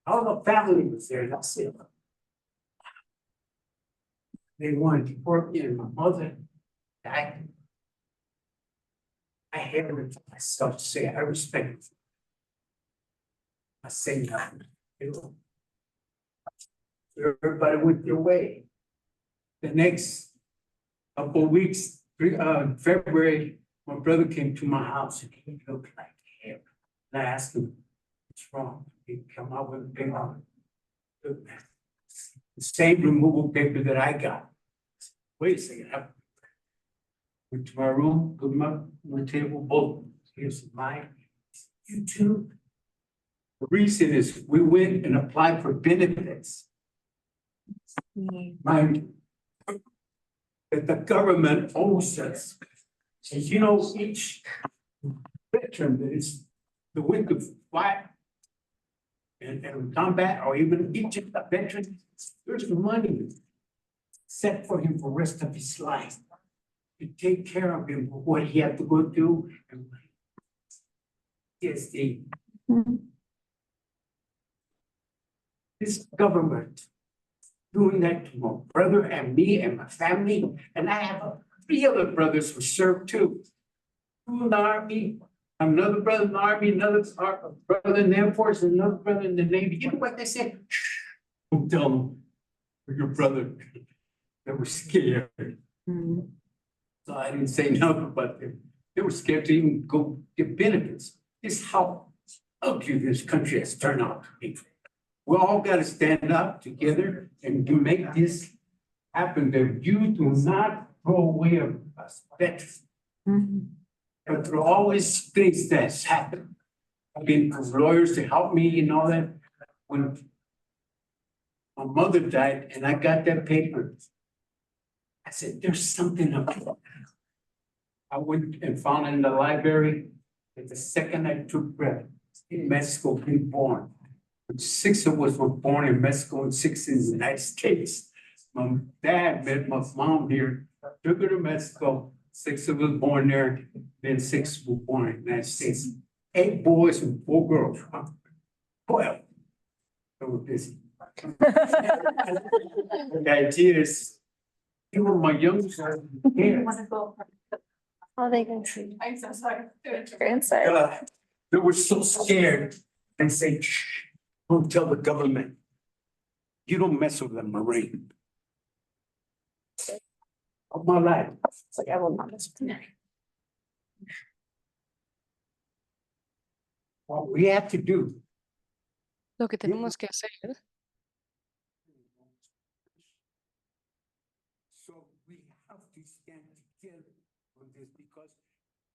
All the family was there, and I said, they wanted to work in, my mother died. I had it to myself to say, I respect it. I say nothing. You know. Everybody went their way. The next couple of weeks, February, my brother came to my house and he looked like hell. And I asked him, what's wrong? He come out with a paper. The same removal paper that I got. Wait a second. I went to my room, put them up on the table, both. Here's mine. You too. The reason is we went and applied for benefits. Mind that the government owes us. And you know, each veteran that is the went to fight and combat, or even each veteran, there's money set for him for the rest of his life to take care of him for what he had to go through. And yes, this government doing that to my brother and me and my family, and I have 3 other brothers who served too. 2 in the Army, another brother in the Army, another brother in the Air Force, and another brother in the Navy. You know what they said? Don't tell them your brother. They were scared. So I didn't say nothing, but they were scared to even go get benefits. This is how ugly this country has turned out to be. We all got to stand up together and to make this happen, that you do not throw away a veteran. But there are always things that's happened. I've been for lawyers to help me and all that. When my mother died and I got that paper, I said, there's something about it. I went and found it in the library. And the second I took breath, in Mexico, being born. 6 of us were born in Mexico and 6 in the United States. My dad met my mom here, took her to Mexico, 6 of us born there, then 6 were born in the United States. 8 boys and 4 girls. Well, they were busy. The idea is, even my youngest son here, Oh, they can see. I'm so sorry. You're inside. they were so scared and say, shh, don't tell the government. You don't mess with a Marine. Of my life. It's like, I will not miss it. What we have to do. Lo que tenemos que hacer So we have to stand together on this because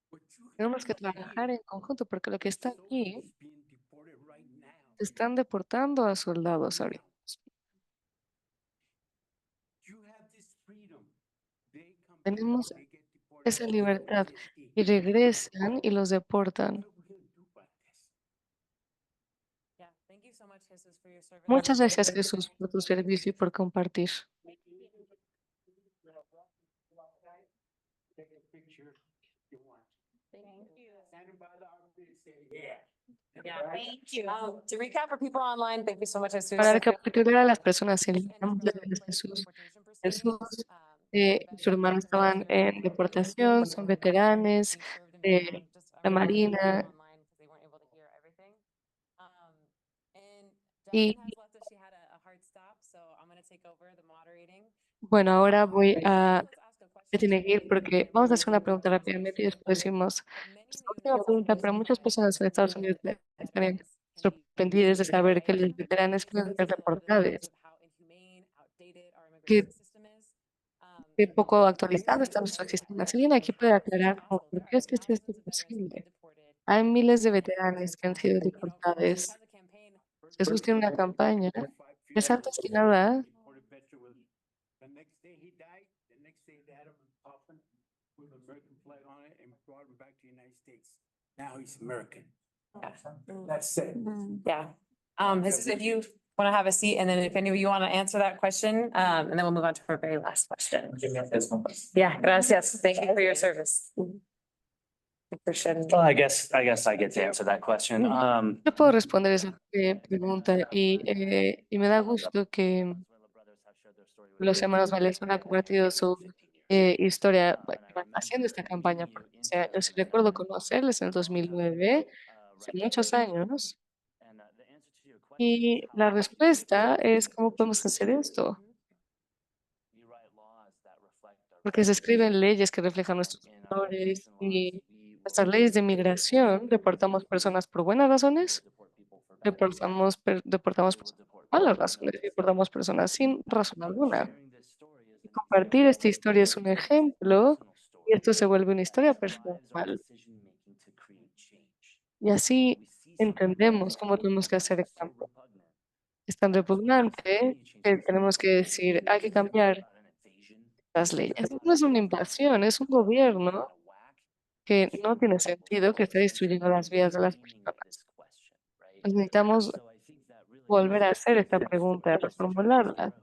what you tenemos que trabajar en conjunto porque lo que está aquí, is being deported right now. están deportando a soldados ahorita. You have this freedom. They come Tenemos back, they get deported. esa libertad y regresan y los deportan. What are we gonna do about this? Muchas gracias, Jesús, por tu servicio y por compartir. Take a picture if you want. Stand by the army and say, yeah. Thank you. To recap for people online, thank you so much, Jesus. Para recapitular a las personas en línea, muchas gracias, Jesús. Jesús y su hermano estaban en deportación, son veteranes de la Marina. Y Bueno, ahora voy a me tiene que ir porque vamos a hacer una pregunta rápidamente y después decimos esta última pregunta, pero muchas personas en Estados Unidos estarían sorprendidas de saber que los veteranos pueden ser deportados, que qué poco actualizado está nuestro sistema. Si alguien aquí puede aclarar por qué es que esto es posible. Hay miles de veteranos que han sido deportados. Jesús tiene una campaña. Es antes que nada, The next day he died, the next day they had him in a coffin with an American flag on it and brought him back to the United States. Now he's American. That's it. Yeah. Jesus, if you want to have a seat, and then if any of you want to answer that question, and then we'll move on to our very last question. Yeah, gracias. Thank you for your service. Christian. Well, I guess I get to answer that question. yo puedo responder esa pregunta y me da gusto que los hermanos Valenzuela han compartido su historia que van haciendo esta campaña. Porque, o sea, yo sí recuerdo conocerles en el 2009, hace muchos años, y la respuesta es ¿cómo podemos hacer esto? Porque se escriben leyes que reflejan nuestros valores y nuestras leyes de migración. Deportamos personas por buenas razones, deportamos personas por malas razones, deportamos personas sin razón alguna. Y compartir esta historia es un ejemplo y esto se vuelve una historia personal. Y así entendemos cómo tenemos que hacer el cambio. Es tan repugnante que tenemos que decir, hay que cambiar las leyes. No es una invasión, es un gobierno que no tiene sentido, que está destruyendo las vidas de las personas. Necesitamos volver a hacer esta pregunta, reformularla.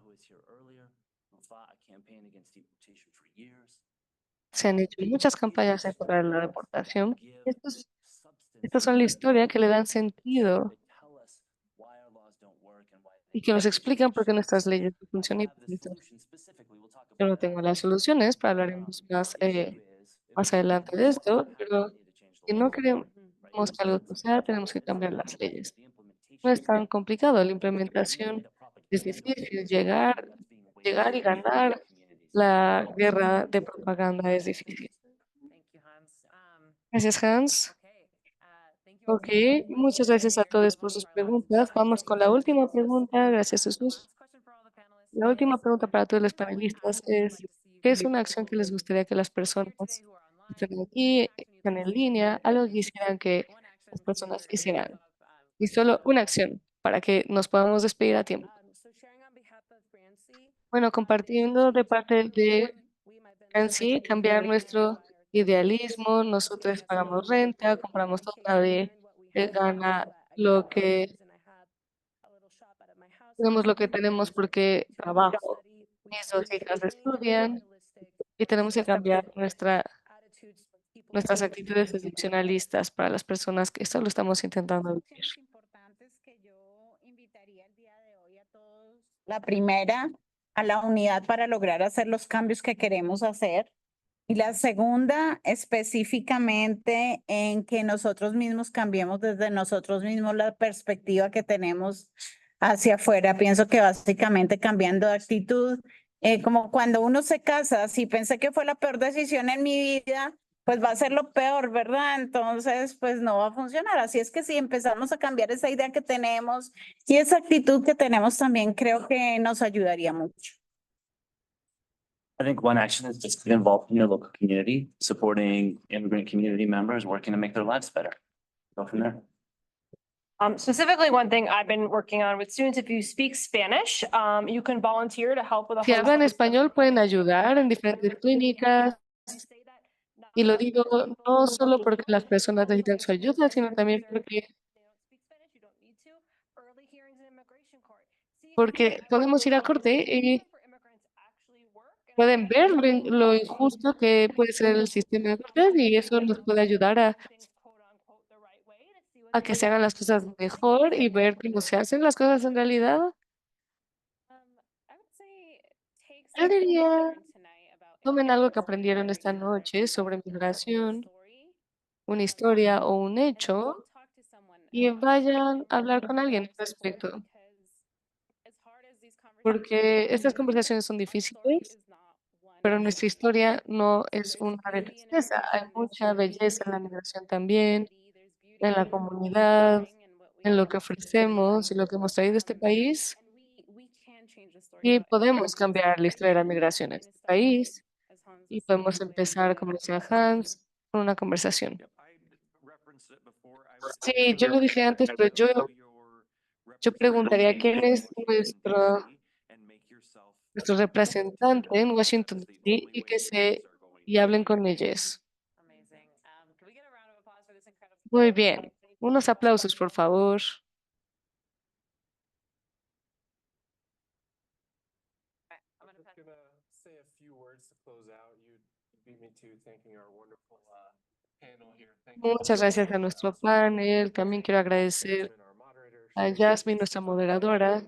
Se han hecho muchas campañas en contra de la deportación. Estas son la historia que le dan sentido y que nos explican por qué nuestras leyes no funcionan. Yo no tengo las soluciones, pero hablaremos más adelante de esto, pero si no queremos que algo suceda, tenemos que cambiar las leyes. No es tan complicado, la implementación es difícil, llegar y ganar la guerra de propaganda es difícil. Gracias, Hans. Ok, muchas gracias a todos por sus preguntas. Vamos con la última pregunta. Gracias, Jesús. La última pregunta para todos los panelistas es, ¿qué es una acción que les gustaría que las personas que estén aquí, estén en línea, algo que quisieran que las personas hicieran? Y solo una acción para que nos podamos despedir a tiempo. Bueno, compartiendo de parte de Nancy, cambiar nuestro idealismo, nosotros pagamos renta, compramos todo, nadie gana lo que tenemos lo que tenemos porque trabajo. Mis dos hijas estudian y tenemos que cambiar nuestras actitudes excepcionalistas para las personas que esto lo estamos intentando vivir. Importantes que yo invitaría el día de hoy a todos. La primera, a la unidad para lograr hacer los cambios que queremos hacer. Y la segunda, específicamente en que nosotros mismos cambiemos desde nosotros mismos la perspectiva que tenemos hacia afuera. Pienso que básicamente cambiando de actitud, como cuando uno se casa, si pensé que fue la peor decisión en mi vida, pues va a ser lo peor, ¿verdad? Entonces, pues no va a funcionar. Así es que si empezamos a cambiar esa idea que tenemos y esa actitud que tenemos también, creo que nos ayudaría mucho. I think one action is just get involved in your local community, supporting immigrant community members, working to make their lives better. Go from there. Specifically, one thing I've been working on with students, if you speak Spanish, you can volunteer to help with a Si hablan español, pueden ayudar en diferentes clínicas. Y lo digo no solo porque las personas necesitan su ayuda, sino también porque podemos ir a corte y pueden ver lo injusto que puede ser el sistema de cortes y eso nos puede ayudar a que se hagan las cosas mejor y ver cómo se hacen las cosas en realidad. Yo diría, tomen algo que aprendieron esta noche sobre migración, una historia o un hecho y vayan a hablar con alguien al respecto. porque estas conversaciones son difíciles, pero nuestra historia no es una de tristeza. Hay mucha belleza en la migración también, en la comunidad, en lo que ofrecemos y lo que hemos traído a este país. Y podemos cambiar la historia de la migración en este país y podemos empezar, como decía Hans, con una conversación. Sí, yo lo dije antes, pero yo preguntaría quién es nuestro representante en Washington, D.C. y hablen con ellos. Amazing. Can we get a round of applause for this incredible? Muy bien. Unos aplausos, por favor. I'm gonna pass. Say a few words to close out. You beat me to thanking our wonderful panel here. Thank you. Muchas gracias a nuestro panel. También quiero agradecer a Jasmine, nuestra moderadora.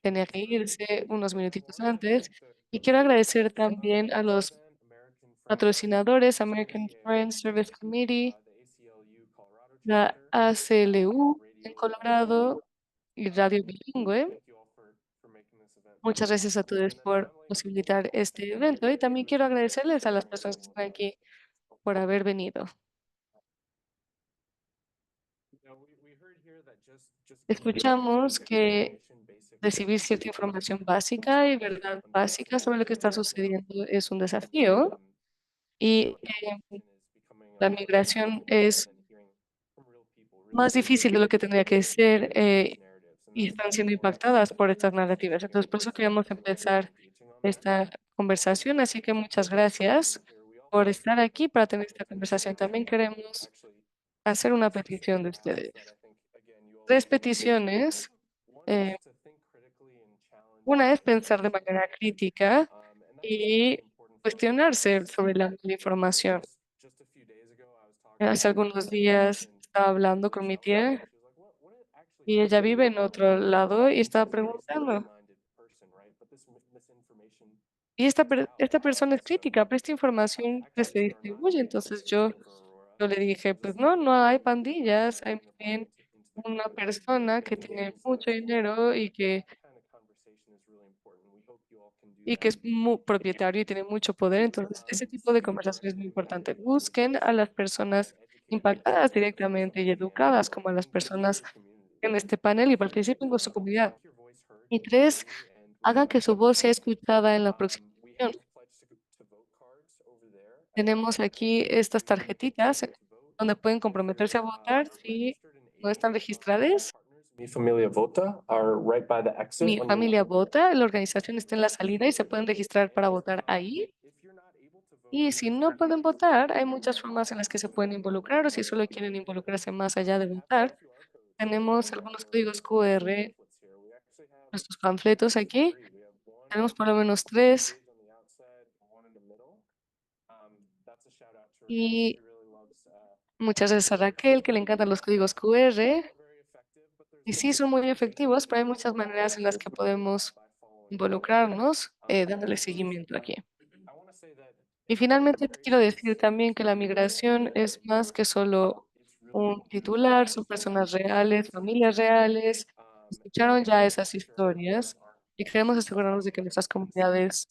Tenía que irse unos minutitos antes. Y quiero agradecer también a los patrocinadores, American Foreign Service Committee, la ACLU en Colorado y Radio Bilingüe. Muchas gracias a todos por posibilitar este evento y también quiero agradecerles a las personas que están aquí por haber venido. Escuchamos que recibir cierta información básica y verdad básica sobre lo que está sucediendo es un desafío y la migración es más difícil de lo que tendría que ser y están siendo impactadas por estas narrativas. Entonces, por eso queremos empezar esta conversación. Así que muchas gracias por estar aquí para tener esta conversación. También queremos hacer una petición de ustedes. 3 peticiones. Una es pensar de manera crítica y cuestionarse sobre la información. Hace algunos días estaba hablando con mi tía y ella vive en otro lado y estaba preguntando. Y esta persona es crítica, pero esta información que se distribuye. Entonces yo le dije, pues no hay pandillas, hay bien una persona que tiene mucho dinero y que es muy propietario y tiene mucho poder. Entonces, ese tipo de conversación es muy importante. Busquen a las personas impactadas directamente y educadas como a las personas en este panel y participen con su comunidad. Y 3, hagan que su voz sea escuchada en la próxima reunión. Tenemos aquí estas tarjetitas donde pueden comprometerse a votar si no están registradas. Mi familia vota are right by the exit. Mi familia vota, la organización está en la salida y se pueden registrar para votar ahí. Y si no pueden votar, hay muchas formas en las que se pueden involucrar o si solo quieren involucrarse más allá de votar. Tenemos algunos códigos QR, nuestros panfletos aquí. Tenemos por lo menos 3. Y muchas gracias a Raquel, que le encantan los códigos QR. Y sí, son muy efectivos, pero hay muchas maneras en las que podemos involucrarnos dándole seguimiento aquí. Y finalmente quiero decir también que la migración es más que solo un titular, son personas reales, familias reales. Escucharon ya esas historias y queremos asegurarnos de que nuestras comunidades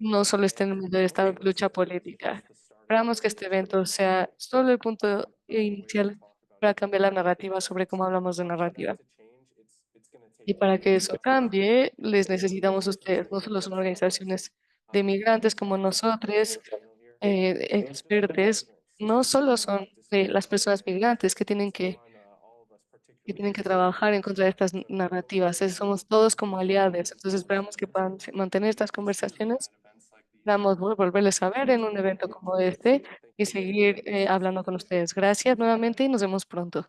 no solo estén en medio de esta lucha política. Esperamos que este evento sea solo el punto inicial para cambiar la narrativa sobre cómo hablamos de narrativa. Y para que eso cambie, les necesitamos a ustedes, no solo son organizaciones de migrantes como nosotros, expertos, no solo son las personas migrantes que tienen que trabajar en contra de estas narrativas, somos todos como aliados, entonces esperamos que puedan mantener estas conversaciones, podamos volverles a ver en un evento como este y seguir hablando con ustedes. Gracias nuevamente y nos vemos pronto.